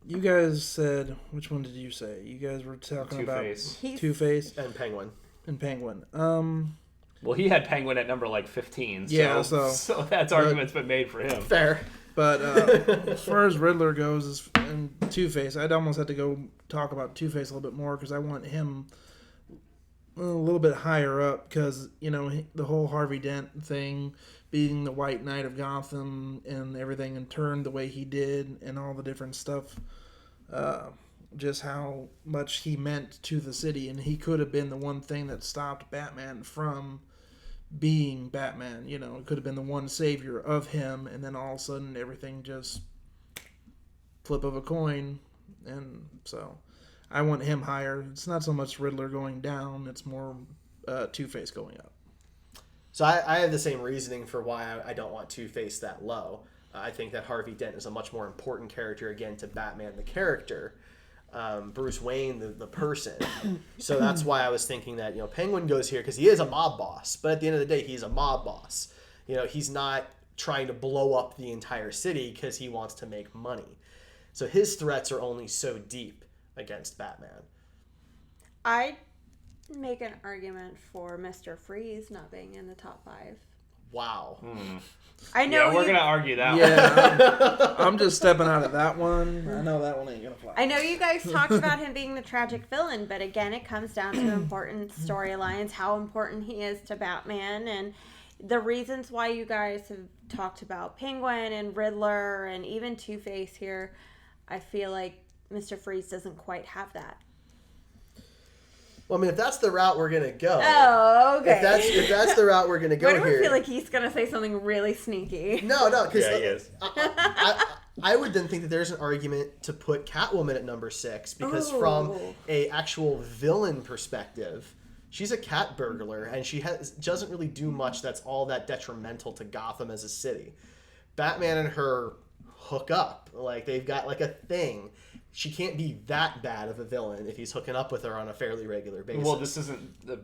you guys said, which one did you say? You guys were talking Two-Face. He's- about Two-Face And Penguin. and Penguin. Well, he had Penguin at number like 15. So, Yeah, so that's argument's been made for him. Fair. But as far as Riddler goes and Two-Face, I'd almost have to go talk about Two-Face a little bit more because I want him a little bit higher up because, you know, the whole Harvey Dent thing, being the White Knight of Gotham and everything and turned the way he did and all the different stuff, just how much he meant to the city. And he could have been the one thing that stopped Batman from being Batman. You know, it could have been the one savior of him, and then all of a sudden everything just flip of a coin. And so I want him higher. It's not so much Riddler going down, it's more Two-Face going up. So I have the same reasoning for why I don't want Two-Face that low. I think that Harvey Dent is a much more important character, again, to Batman the character. Bruce Wayne, the person. So that's why I was thinking that, Penguin goes here because he is a mob boss. But at the end of the day, he's a mob boss. He's not trying to blow up the entire city because he wants to make money. So his threats are only so deep against Batman. I make an argument for Mr. Freeze not being in the top 5. Wow. I know we're gonna argue that one. Yeah, I'm just stepping out of that one. I know that one ain't gonna fly. I know you guys talked about him being the tragic villain, but again, it comes down to important storylines, how important he is to Batman, and the reasons why you guys have talked about Penguin and Riddler and even Two-Face here. I feel like Mr. Freeze doesn't quite have that. Well, I mean, if that's the route we're gonna go. Oh, okay. If that's the route we're gonna go Why do here. I feel like he's gonna say something really sneaky? No, because Yeah, he is. I would then think that there's an argument to put Catwoman at number 6 because from a actual villain perspective, she's a cat burglar and she doesn't really do much that's all that detrimental to Gotham as a city. Batman and her hook up, like they've got like a thing. She can't be that bad of a villain if he's hooking up with her on a fairly regular basis. Well, this isn't the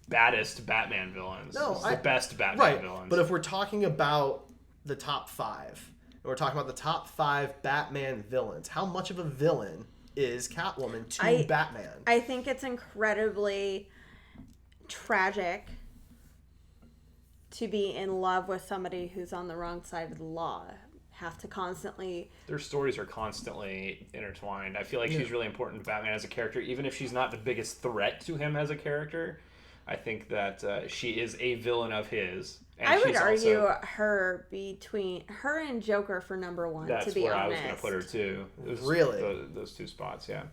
baddest Batman villains. No, this is the best Batman villains. But if we're talking about the top 5, and we're talking about the top 5 Batman villains, how much of a villain is Catwoman to Batman? I think it's incredibly tragic to be in love with somebody who's on the wrong side of the law. Have to constantly... Their stories are constantly intertwined. I feel like she's really important to Batman as a character, even if she's not the biggest threat to him as a character. I think that she is a villain of his. And I would she's argue also, her between her and Joker for number 1. that's to be where honest, I was going to put her too. Really? Those 2 spots, yeah.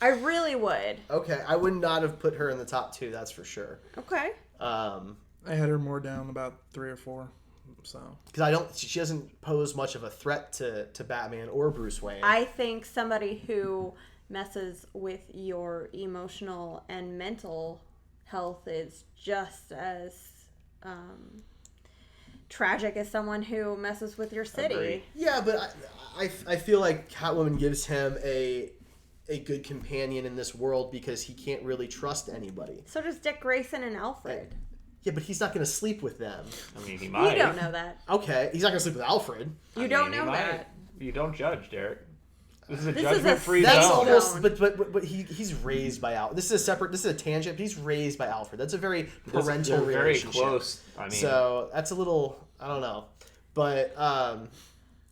I really would. Okay, I would not have put her in the top 2, that's for sure. Okay. I had her more down about 3 or 4. So because she doesn't pose much of a threat to Batman or Bruce Wayne. I think somebody who messes with your emotional and mental health is just as tragic as someone who messes with your city. Agreed. Yeah, but I feel like Catwoman gives him a good companion in this world because he can't really trust anybody. So does Dick Grayson and Alfred. Yeah, but he's not going to sleep with them. I mean, he might. You don't know that. Okay, he's not going to sleep with Alfred. You don't he know might. that. You don't judge, Derek. This is a This is a judgment-free That's zone. almost, but he's raised by Alfred. This is a tangent, but he's raised by Alfred. That's a very parental They're very relationship. close. I mean, So that's a little, I don't know, but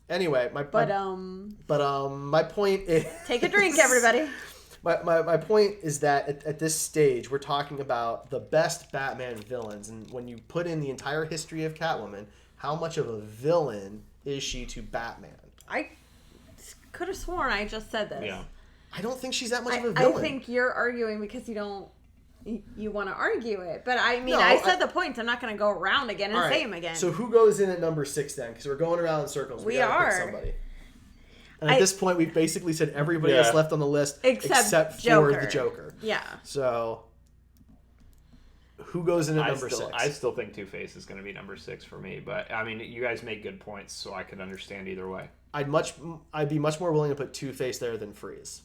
anyway, my point is Take a drink, everybody. My point is that at this stage, we're talking about the best Batman villains. And when you put in the entire history of Catwoman, how much of a villain is she to Batman? I could have sworn I just said this. yeah. I don't think she's that much of a villain. I think you're arguing because you want to argue it. But I mean, No, I said the points. I'm not going to go around again and All right, say them again. So who goes in at number 6 then? Because we're going around in circles. We gotta pick somebody. And at this point, we've basically said everybody that's left on the list except for the Joker. Yeah. So, who goes in at number 6? I still think Two-Face is going to be number 6 for me. But, I mean, you guys make good points, so I could understand either way. I'd be much more willing to put Two-Face there than Freeze.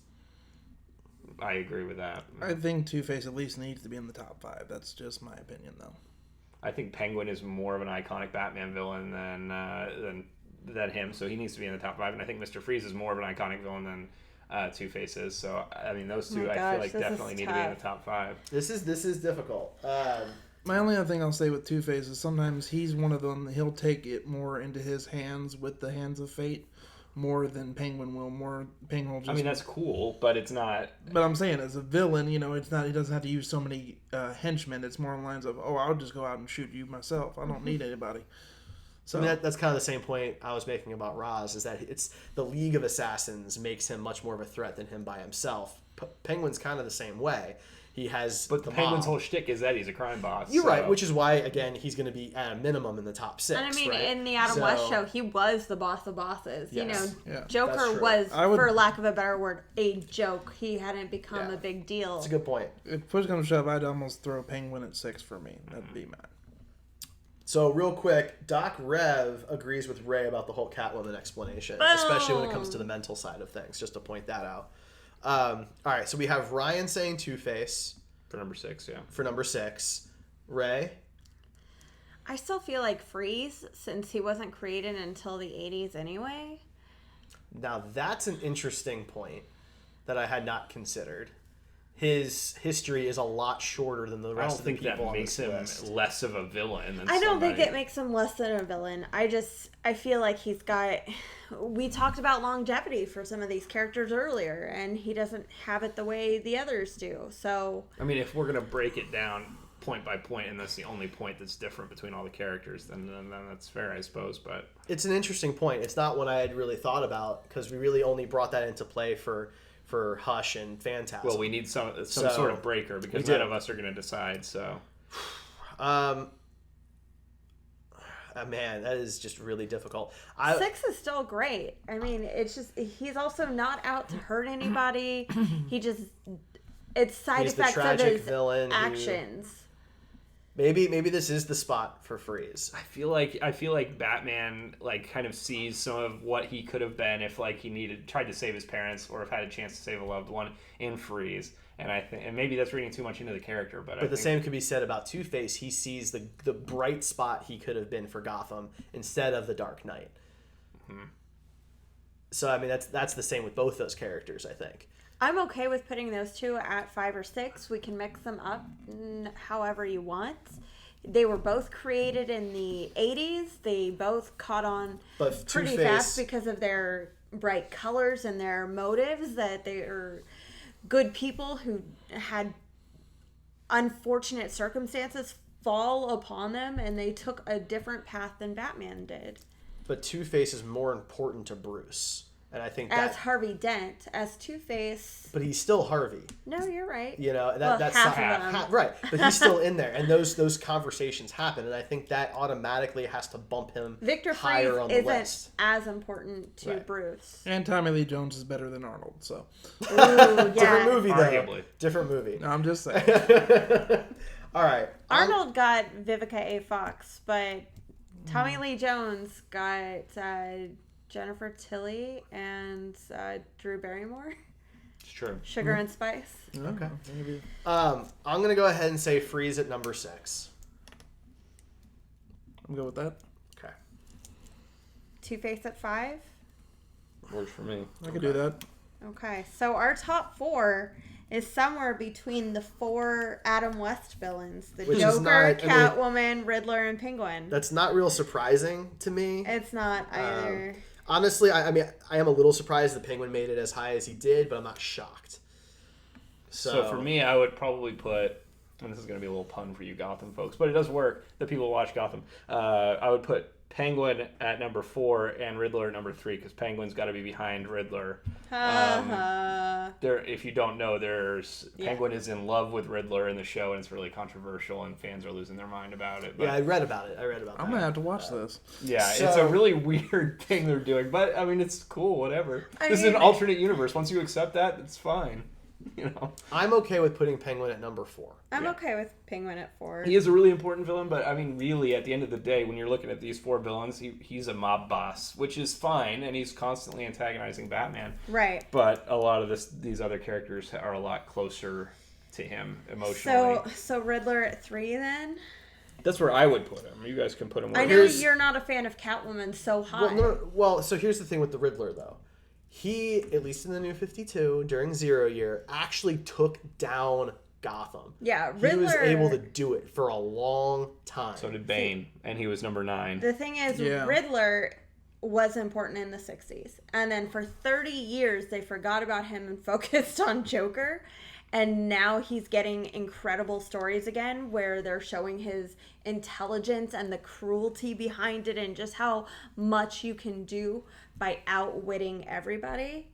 I agree with that. I think Two-Face at least needs to be in the top 5. That's just my opinion, though. I think Penguin is more of an iconic Batman villain than him, so he needs to be in the top 5. And I think Mr. Freeze is more of an iconic villain than Two-Face is. So I mean, those two I feel like definitely need to be in the top 5. This is difficult. My only other thing I'll say with Two-Face is sometimes he's one of them. He'll take it more into his hands with the hands of fate more than Penguin will. Penguin will just. I mean, that's cool, but it's not. But I'm saying as a villain, it's not. He doesn't have to use so many henchmen. It's more on the lines of, I'll just go out and shoot you myself. I don't need anybody. So I mean, that's kind of the same point I was making about Ra's, is that it's the League of Assassins makes him much more of a threat than him by himself. Penguin's kind of the same way. He has But the Penguin's whole shtick is that he's a crime boss. You're right, which is why, again, he's going to be at a minimum in the top 6. And I mean, right? in the Adam West show, he was the boss of bosses. Yes. Joker was, for lack of a better word, a joke. He hadn't become a big deal. That's a good point. If push comes to shove, I'd almost throw Penguin at 6 for me. That'd be mine. So, real quick, Doc Rev agrees with Ray about the whole Catwoman explanation, especially when it comes to the mental side of things, just to point that out. All right, so we have Ryan saying Two-Face For number 6, yeah. for number 6. Ray? I still feel like Freeze, since he wasn't created until the 80s anyway. Now, that's an interesting point that I had not considered. His history is a lot shorter than the I rest don't of the think that people on makes this him list. less of a villain than I don't think somebody. it makes him less than a villain. I feel like he's got... We talked about longevity for some of these characters earlier, and he doesn't have it the way the others do. So, I mean, if we're going to break it down point by point, and that's the only point that's different between all the characters, then that's fair, I suppose. But It's an interesting point. It's not one I had really thought about, because we really only brought that into play for Hush and Phantasm. well, we need some So, sort of breaker, because we none do. of us are going to decide. So, Man, that is just really difficult. 6 is still great. I mean, it's just... He's also not out to hurt anybody. He just... It's side He's the effects of tragic his villain who- actions. Maybe this is the spot for Freeze. I feel like Batman like kind of sees some of what he could have been if like he tried to save his parents or if had a chance to save a loved one in Freeze. And I think, and maybe that's reading too much into the character, but But the same could be said about Two-Face. He sees the bright spot he could have been for Gotham instead of the Dark Knight. Mm-hmm. So I mean that's the same with both those characters, I think. I'm okay with putting those two at 5 or 6. We can mix them up however you want. They were both created in the 80s. They both caught on But pretty Two-Face- fast because of their bright colors and their motives, that they are good people who had unfortunate circumstances fall upon them, and they took a different path than Batman did. But Two-Face is more important to Bruce. And I think As that... Harvey Dent, as Two-Face... But he's still Harvey. No, you're right. You know, Well, that's half not, of them. right. But he's still in there, and those conversations happen, and I think that automatically has to bump him Victor higher Freeze on the isn't list. as important to Right. Bruce. And Tommy Lee Jones is better than Arnold, so Ooh, yeah. Different movie, though. Arguably. Different movie. I'm just saying. All right. Arnold got Vivica A. Fox, but Tommy Lee Jones got Jennifer Tilly and Drew Barrymore. it's true. Sugar and Spice. Okay. Maybe. I'm going to go ahead and say Freeze at number 6. I'm good with that. Okay. Two-Face at 5. Works for me. I could do that. Okay, so our top 4 is somewhere between the 4 Adam West villains: the Which is Joker, not- I mean- Catwoman, Riddler, and Penguin. That's not real surprising to me. It's not either. Honestly, I mean, I am a little surprised the Penguin made it as high as he did, but I'm not shocked. So for me, I would probably put, and this is going to be a little pun for you Gotham folks, but it does work. The people who watch Gotham. I would put Penguin at number 4 and Riddler at number 3, because Penguin's got to be behind Riddler. If you don't know, Penguin is in love with Riddler in the show, and it's really controversial, and fans are losing their mind about it. But Yeah, I read about it. I'm gonna have to watch this. yeah, So- it's a really weird thing they're doing, but I mean, it's cool. Whatever. I This is an mean- alternate universe. Once you accept that, it's fine. You know. I'm okay with putting Penguin at number 4. I'm okay with Penguin at 4. He is a really important villain, but I mean, really, at the end of the day, when you're looking at these 4 villains, he's a mob boss, which is fine, and he's constantly antagonizing Batman. Right. But a lot of these other characters are a lot closer to him emotionally. So Riddler at 3 then? That's where I would put him. You guys can put him. I know Here's- you're not a fan of Catwoman so high. So here's the thing with the Riddler, though. He, at least in the New 52, during Zero Year, actually took down Gotham. Yeah, He Riddler... was able to do it for a long time. So did Bane, and he was number 9. The thing is, Yeah. Riddler was important in the 60s. And then for 30 years, they forgot about him and focused on Joker. And now he's getting incredible stories again where they're showing his intelligence and the cruelty behind it and just how much you can do by outwitting everybody.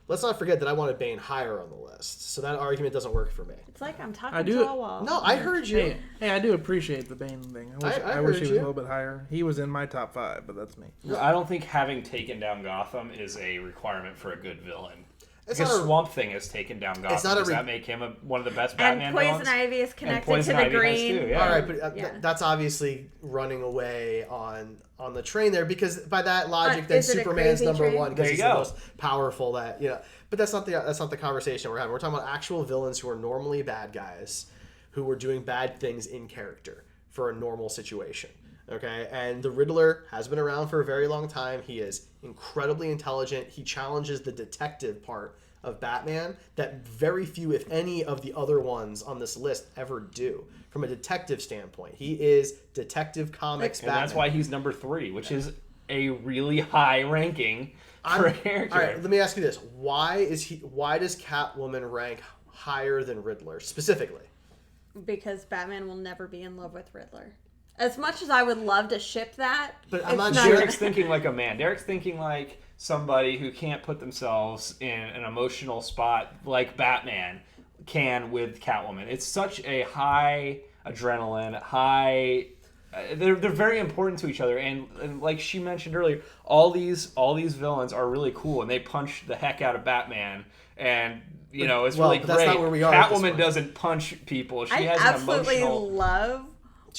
Let's not forget that I wanted Bane higher on the list, so that argument doesn't work for me. It's like I'm talking I do- to a wall. No, I heard you. Hey, I do appreciate the Bane thing. I wish, I I wish heard he was you. a little bit higher. He was in my top 5, but that's me. I don't think having taken down Gotham is a requirement for a good villain. Because Swamp Thing has taken down Gotham. Does that make him one of the best Batman villains? And Poison Ivy is connected to the Green. Too, yeah. All right, but that's obviously running away on the train there, because by that logic, then Superman's number one because he's the most powerful. But that's not the conversation we're having. We're talking about actual villains who are normally bad guys, who were doing bad things in character for a normal situation. Okay, and the Riddler has been around for a very long time. He is incredibly intelligent. He challenges the detective part of Batman that very few, if any, of the other ones on this list ever do. From a detective standpoint, he is Detective Comics Batman. And that's why he's number 3, which is a really high ranking for a character. All right, let me ask you this: why does Catwoman rank higher than Riddler specifically? Because Batman will never be in love with Riddler. As much as I would love to ship that, but I'm not sure. Derek's thinking like a man. Derek's thinking like somebody who can't put themselves in an emotional spot like Batman can with Catwoman. It's such a high adrenaline, high. They're very important to each other, and like she mentioned earlier, all these villains are really cool, and they punch the heck out of Batman. And it's really great. That's not where we are. Catwoman doesn't punch people. She has an emotional. I absolutely love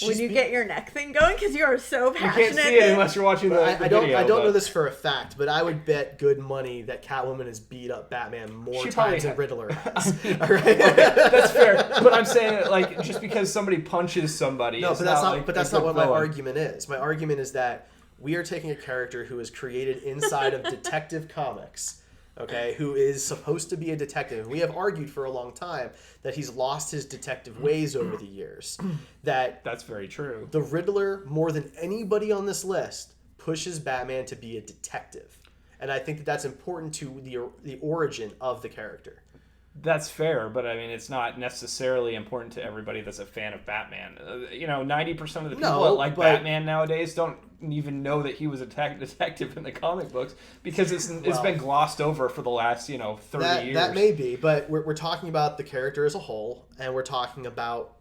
when you get your neck thing going, because you are so passionate. You can't see it unless you're watching the video. I don't know this for a fact, but I would bet good money that Catwoman has beat up Batman more times than Riddler has. All right? Okay, that's fair. But I'm saying that, like, just because somebody punches somebody. No, but that's not what my argument is. My argument is that we are taking a character who is created inside of Detective Comics. Okay, who is supposed to be a detective. We have argued for a long time that he's lost his detective ways over the years. That's very true. The Riddler, more than anybody on this list, pushes Batman to be a detective. And I think that that's important to the origin of the character. That's fair, but I mean, it's not necessarily important to everybody that's a fan of Batman. 90% of the people that like Batman nowadays don't even know that he was a detective in the comic books because it's been glossed over for the last 30 years. That may be, but we're talking about the character as a whole, and we're talking about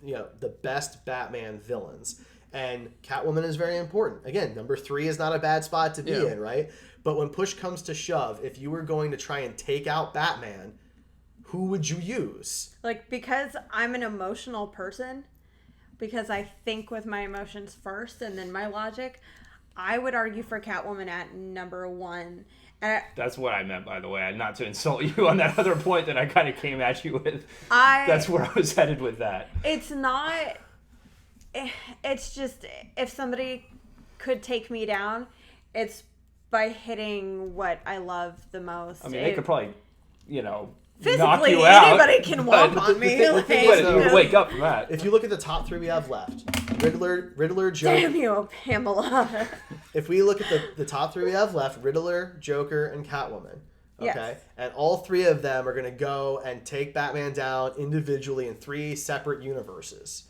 the best Batman villains. And Catwoman is very important. Again, number 3 is not a bad spot to be in, right? But when push comes to shove, if you were going to try and take out Batman, who would you use? Like, because I'm an emotional person, because I think with my emotions first and then my logic, I would argue for Catwoman at number 1. That's what I meant, by the way. Not to insult you on that other point that I kind of came at you with. That's where I was headed with that. It's not... It's just, if somebody could take me down, it's by hitting what I love the most. I mean, they could probably, physically, knock you out, anybody can walk on me. You would wake up from that. If you look at the top 3 we have left, Riddler, Joker. Damn you, Pamela. If we look at the top 3 we have left, Riddler, Joker, and Catwoman. Okay? Yes. And all 3 of them are going to go and take Batman down individually in 3 separate universes.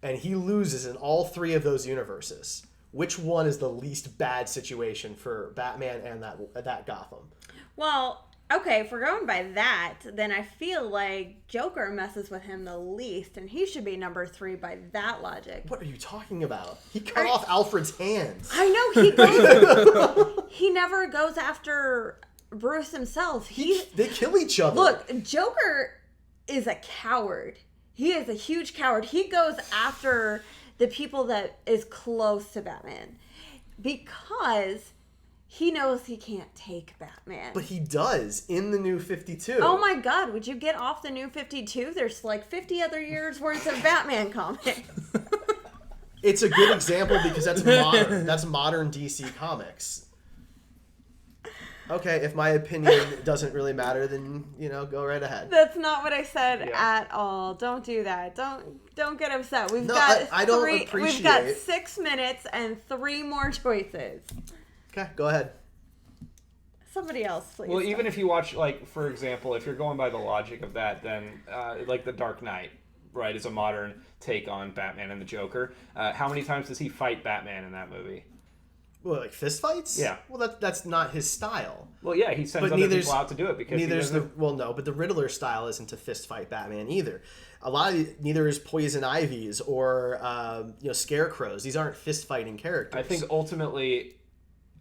And he loses in all 3 of those universes. Which one is the least bad situation for Batman and that Gotham? Well, okay, if we're going by that, then I feel like Joker messes with him the least, and he should be number 3 by that logic. What are you talking about? He cut off Alfred's hands. I know, he never goes after Bruce himself. They kill each other. Look, Joker is a coward. He is a huge coward. He goes after the people that is close to Batman because he knows he can't take Batman. But he does in the New 52. Oh my God, would you get off the New 52? There's like 50 other years worth of Batman comics. It's a good example because that's modern. That's modern DC Comics. Okay, if my opinion doesn't really matter, then go right ahead. That's not what I said at all. Don't do that. Don't get upset. I don't appreciate. We've got 6 minutes and 3 more choices. Okay, go ahead. Somebody else, please. Well, even if you watch, like, for example, if you're going by the logic of that, then like The Dark Knight, right, is a modern take on Batman and the Joker. How many times does he fight Batman in that movie? Well, like fist fights? Yeah. Well, that's not his style. Well, yeah, he sends other people out to do it because but the Riddler style isn't to fist fight Batman either. Neither is Poison Ivy's or Scarecrow's. These aren't fist fighting characters. I think ultimately,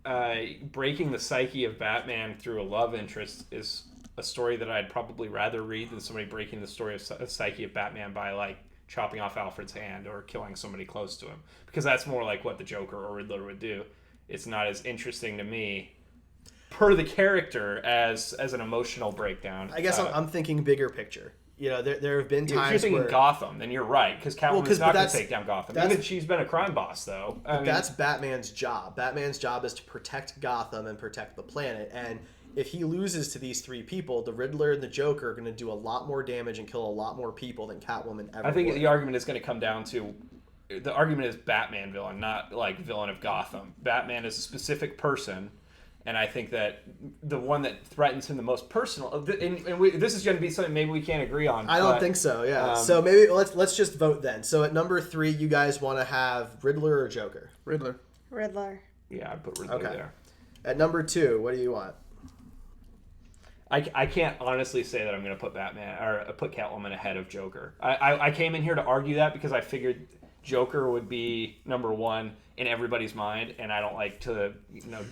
breaking the psyche of Batman through a love interest is a story that I'd probably rather read than somebody breaking the story of psyche of Batman by like chopping off Alfred's hand or killing somebody close to him, because that's more like what the Joker or Riddler would do. It's not as interesting to me per the character as an emotional breakdown. I guess I'm thinking bigger picture. You know, there have been times if you're thinking where Gotham, then you're right, because Catwoman's not going to take down Gotham. Even if she's been a crime boss, though. That's Batman's job. Batman's job is to protect Gotham and protect the planet. And if he loses to these three people, the Riddler and the Joker are going to do a lot more damage and kill a lot more people than Catwoman ever I think would. the argument is going to come down to, the argument is Batman villain, not like villain of Gotham. Batman is a specific person. And I think that the one that threatens him the most personal, this is going to be something maybe we can't agree on. I don't think so. Yeah. So maybe let's just vote then. So at number 3, you guys want to have Riddler or Joker? Riddler. Yeah, I'd put Riddler there. At number 2, what do you want? I can't honestly say that I'm going to put Batman or put Catwoman ahead of Joker. I came in here to argue that because I figured Joker would be number 1 in everybody's mind, and I don't like to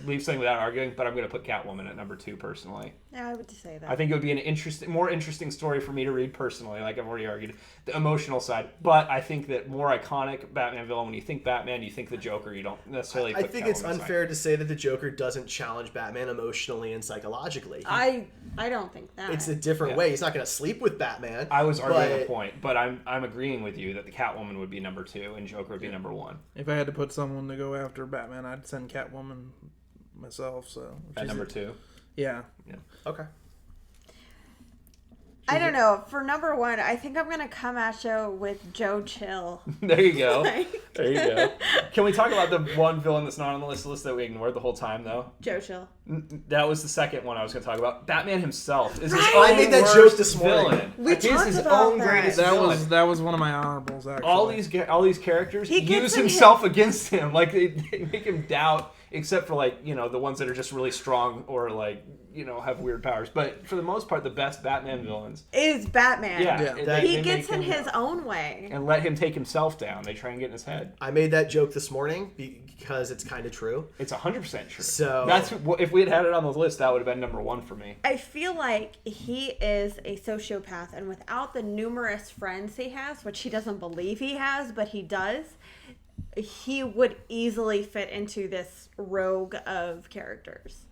leave something without arguing, but I'm going to put Catwoman at number 2 personally. Yeah, I would say that. I think it would be an more interesting story for me to read personally, like I've already argued, the emotional side. But I think that more iconic Batman villain, when you think Batman, you think the Joker, you don't necessarily put I think Catwoman it's unfair to say that the Joker doesn't challenge Batman emotionally and psychologically. I don't think that. It's a different way. He's not going to sleep with Batman. I was arguing the point, but I'm agreeing with you that the Catwoman would be number 2 and Joker would be number 1. If I had to put someone to go after Batman, I'd send Catwoman myself. So at number 2. Yeah. Okay. I don't know. For number 1, I think I'm gonna come at you with Joe Chill. There you go. There you go. Can we talk about the one villain that's not on the list that we ignored the whole time, though? Joe Chill. That was the second one I was going to talk about. Batman himself is his Right. own I made that worst joke this morning. villain. We He's talked his about own that. greatest That villain. was one of my honorables, actually. All these characters He gets use in himself against him. Like they make him doubt, except for like the ones that are just really strong or like have weird powers. But for the most part, the best Batman villains Is Batman. Yeah. He gets in his own way. and let him take himself down. They try and get in his head. I made that joke this morning because it's kind of true. It's 100% true. So that's if we had it on the list, that would have been number 1 for me. I feel like he is a sociopath, and without the numerous friends he has, which he doesn't believe he has, but he does, he would easily fit into this rogue of characters.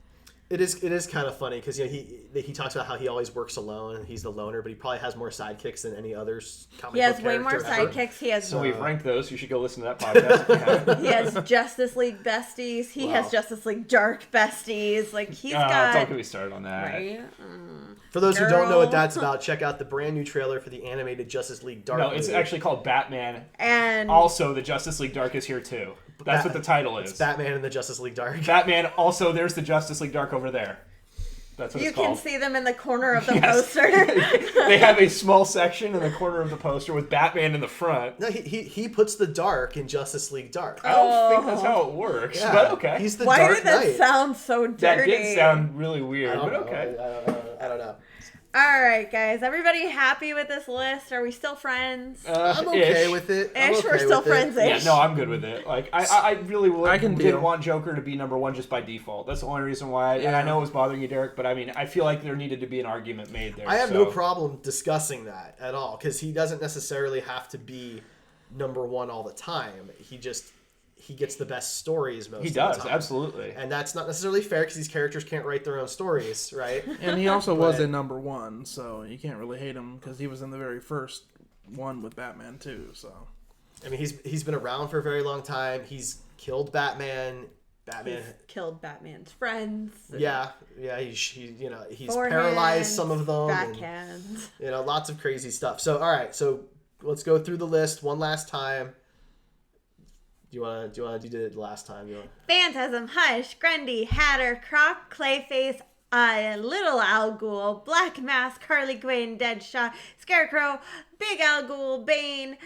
It is kind of funny because he talks about how he always works alone and he's the loner, but he probably has more sidekicks than any other comic He has book way more character ever. sidekicks. He has So we've ranked those. You should go listen to that podcast. he has Justice League besties. He has Justice League Dark besties. Like he's got. Don't get me started on that. Right? For those who don't know what Girl. that's about, check out the brand new trailer for the animated Justice League Dark. No, it's movie. actually called Batman. And Also, the Justice League Dark is here too. That's what the title is. It's Batman and the Justice League Dark. Batman. Also, there's the Justice League Dark over there. That's what you it's can called. see them in the corner of the Yes. poster. They have a small section in the corner of the poster with Batman in the front. No, he puts the dark in Justice League Dark. I don't think that's how it works, Yeah, but okay. He's the Why Dark did that Knight. sound so dirty? That did sound really weird, I don't but know. okay. I don't know. All right, guys. Everybody happy with this list? Are we still friends? I'm okay Ish. with it. I'm Ish, okay we're still with it. friends-ish. Yeah, no, I'm good with it. Like, I really can didn't deal. want Joker to be number 1 just by default. That's the only reason why. And I know it was bothering you, Derek, but I mean, I feel like there needed to be an argument made there. I have so. no problem discussing that at all because he doesn't necessarily have to be number 1 all the time. He gets the best stories most He of does, the time. absolutely. And that's not necessarily fair because these characters can't write their own stories, right? And he also was But- in number 1, so you can't really hate him because he was in the very first one with Batman too. So I mean, he's been around for a very long time. He's killed Batman. He's killed Batman's friends. Yeah, he's Forehands, paralyzed some of them. and, Backhands. lots of crazy stuff. So all right, so let's go through the list one last time. Do you want to do it last time? Phantasm, Hush, Grundy, Hatter, Croc, Clayface, Little Al Ghul, Black Mask, Harley Quinn, Deadshot, Scarecrow, Big Al Ghul, Bane.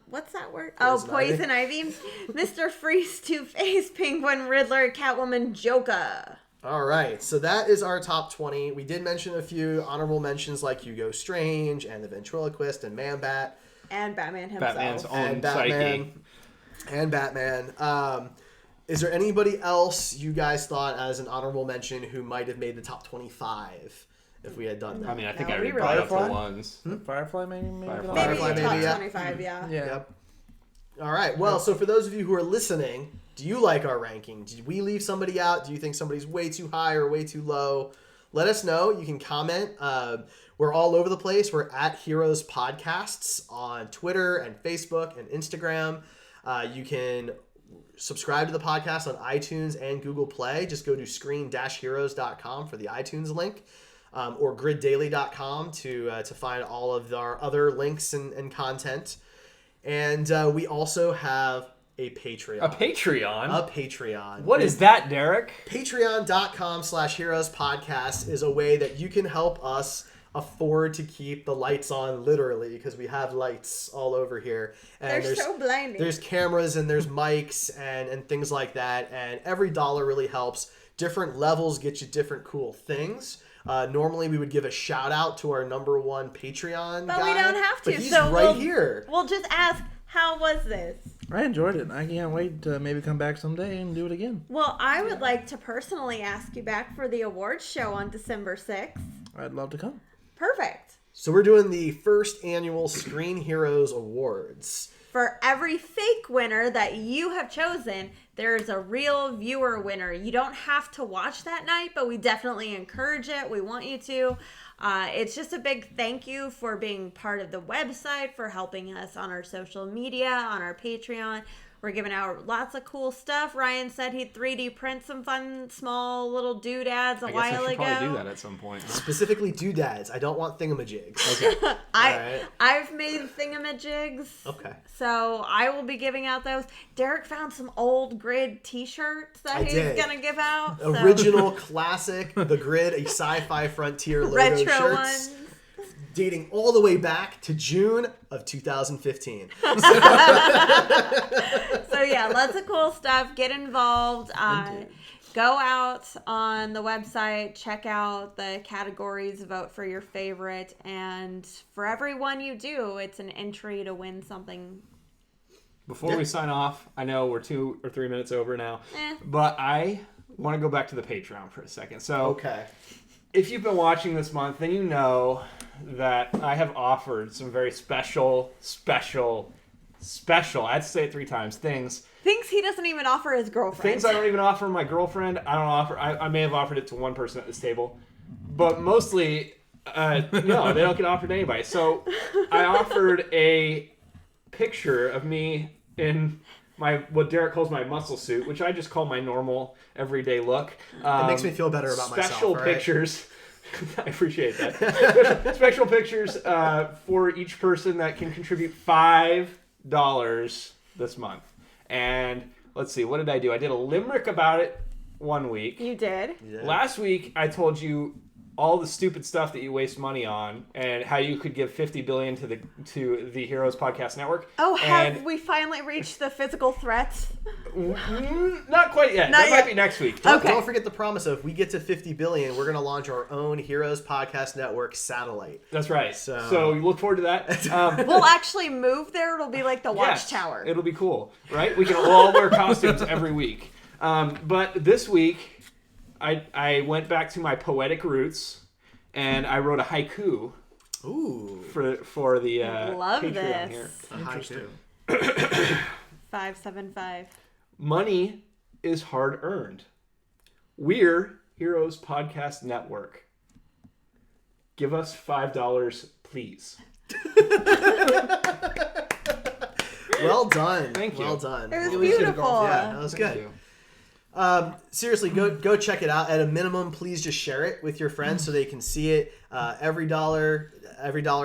What's that word? Poison Ivy. Mr. Freeze, Two-Face, Penguin, Riddler, Catwoman, Joker. All right, so that is our top 20. We did mention a few honorable mentions like Hugo Strange and the Ventriloquist and Man-Bat. And Batman himself. Batman's own And Batman. psyche. And Batman. Is there anybody else you guys thought as an honorable mention who might have made the top 25 if we had done that. I mean, I think No, I already we brought up the Firefly? ones. Firefly maybe. Firefly. Maybe Firefly, top maybe, yeah. 25, yeah. Yeah. Yep. All right. Well, so for those of you who are listening, do you like our ranking? Did we leave somebody out? Do you think somebody's way too high or way too low? Let us know. You can comment. We're all over the place. We're at Heroes Podcasts on Twitter and Facebook and Instagram. You can subscribe to the podcast on iTunes and Google Play. Just go to screen-heroes.com for the iTunes link, or griddaily.com to find all of our other links and content. And we also have a Patreon. A Patreon? A Patreon. What is that, Derek? Patreon.com/HeroesPodcasts is a way that you can help us afford to keep the lights on, literally, because we have lights all over here. And They're so blinding. There's cameras and there's mics and things like that. And every dollar really helps. Different levels get you different cool things. Normally we would give a shout out to our number one Patreon But guy, we don't have to. but he's So right here. We'll just ask, how was this? I enjoyed it. I can't wait to maybe come back someday and do it again. Well, I would like to personally ask you back for the awards show on December 6th. I'd love to come. Perfect. So we're doing the first annual Screen Heroes Awards. For every fake winner that you have chosen, there's a real viewer winner. You don't have to watch that night, but we definitely encourage it. We want you to. It's just a big thank you for being part of the website, for helping us on our social media, on our Patreon. We're giving out lots of cool stuff. Ryan said he'd 3D print some fun, small little doodads a I guess while I should ago. probably do that at some point. Specifically doodads. I don't want thingamajigs. Okay. Alright. I've made thingamajigs. Okay. So I will be giving out those. Derek found some old Grid t-shirts that he's did. going to give out. So. Original, classic, The Grid, a sci-fi frontier logo Retro shirts. ones. Dating all the way back to June of 2015. So yeah, lots of cool stuff. Get involved. Go out on the website, check out the categories, vote for your favorite, and for every one you do, it's an entry to win something. Before we sign off, I know we're 2 or 3 minutes over now, Eh. but I want to go back to the Patreon for a second. So Okay. if you've been watching this month, then you know that I have offered some very special, I had to say it 3 times, things Things he doesn't even offer his girlfriend. Things I don't even offer my girlfriend. I may have offered it to one person at this table, but mostly, no, they don't get offered to anybody. So I offered a picture of me in what Derek calls my muscle suit, which I just call my normal everyday look. It makes me feel better about myself. Special pictures. I appreciate that. Special pictures for each person that can contribute $5 this month. And let's see, what did I do? I did a limerick about it one week. You did? Yeah. Last week, I told you all the stupid stuff that you waste money on and how you could give $50 billion to the Heroes Podcast Network. Oh, have And we finally reached the physical threats? not quite yet. Not that yet. might be next week. Okay. Don't forget the promise of if we get to 50 billion, we're going to launch our own Heroes Podcast Network satellite. That's right. So- So you look forward to that. We'll actually move there. It'll be like the Yes, watchtower. it'll be cool, right? We can all wear costumes every week. But this week, I went back to my poetic roots and I wrote a haiku Ooh. for the Love Patreon this. here. A haiku. 575. Money is hard earned. We're Heroes Podcast Network. Give us $5, please. Well done. Thank you. Well done. It was We should've beautiful. gone- Yeah, that was Thank good. you. Seriously, go check it out. At a minimum, please just share it with your friends so they can see it. Every dollar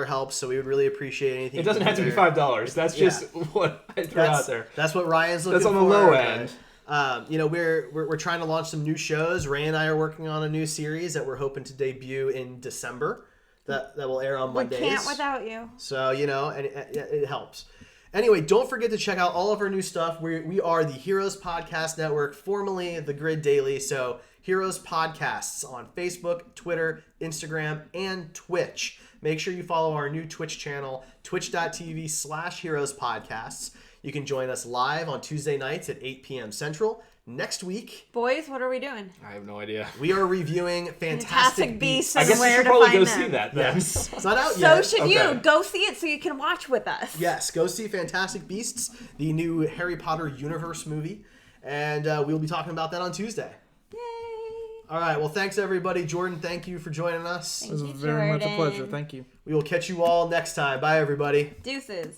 helps. So we would really appreciate anything. It doesn't you have to can be do there. $5. That's just what I throw out there. That's what Ryan's looking That's for. on the low but, end. We're trying to launch some new shows. Ray and I are working on a new series that we're hoping to debut in December. That will air on We Mondays. can't without you. So, and it helps. Anyway, don't forget to check out all of our new stuff. We are the Heroes Podcast Network, formerly the Grid Daily. So, Heroes Podcasts on Facebook, Twitter, Instagram, and Twitch. Make sure you follow our new Twitch channel, twitch.tv/Heroes Podcasts. You can join us live on Tuesday nights at 8 p.m. Central, Next week, Boys, what are we doing? I have no idea. we are reviewing Fantastic Beasts. I and guess you where should to probably find go them. see that then. Yes. It's not out So yet. should Okay. you. Go see it so you can watch with us. Yes, go see Fantastic Beasts, the new Harry Potter universe movie. And we'll be talking about that on Tuesday. Yay. All right. Well, thanks, everybody. Jordan, thank you for joining us. It was you, very much a pleasure. Jordan. Thank you. We will catch you all next time. Bye, everybody. Deuces.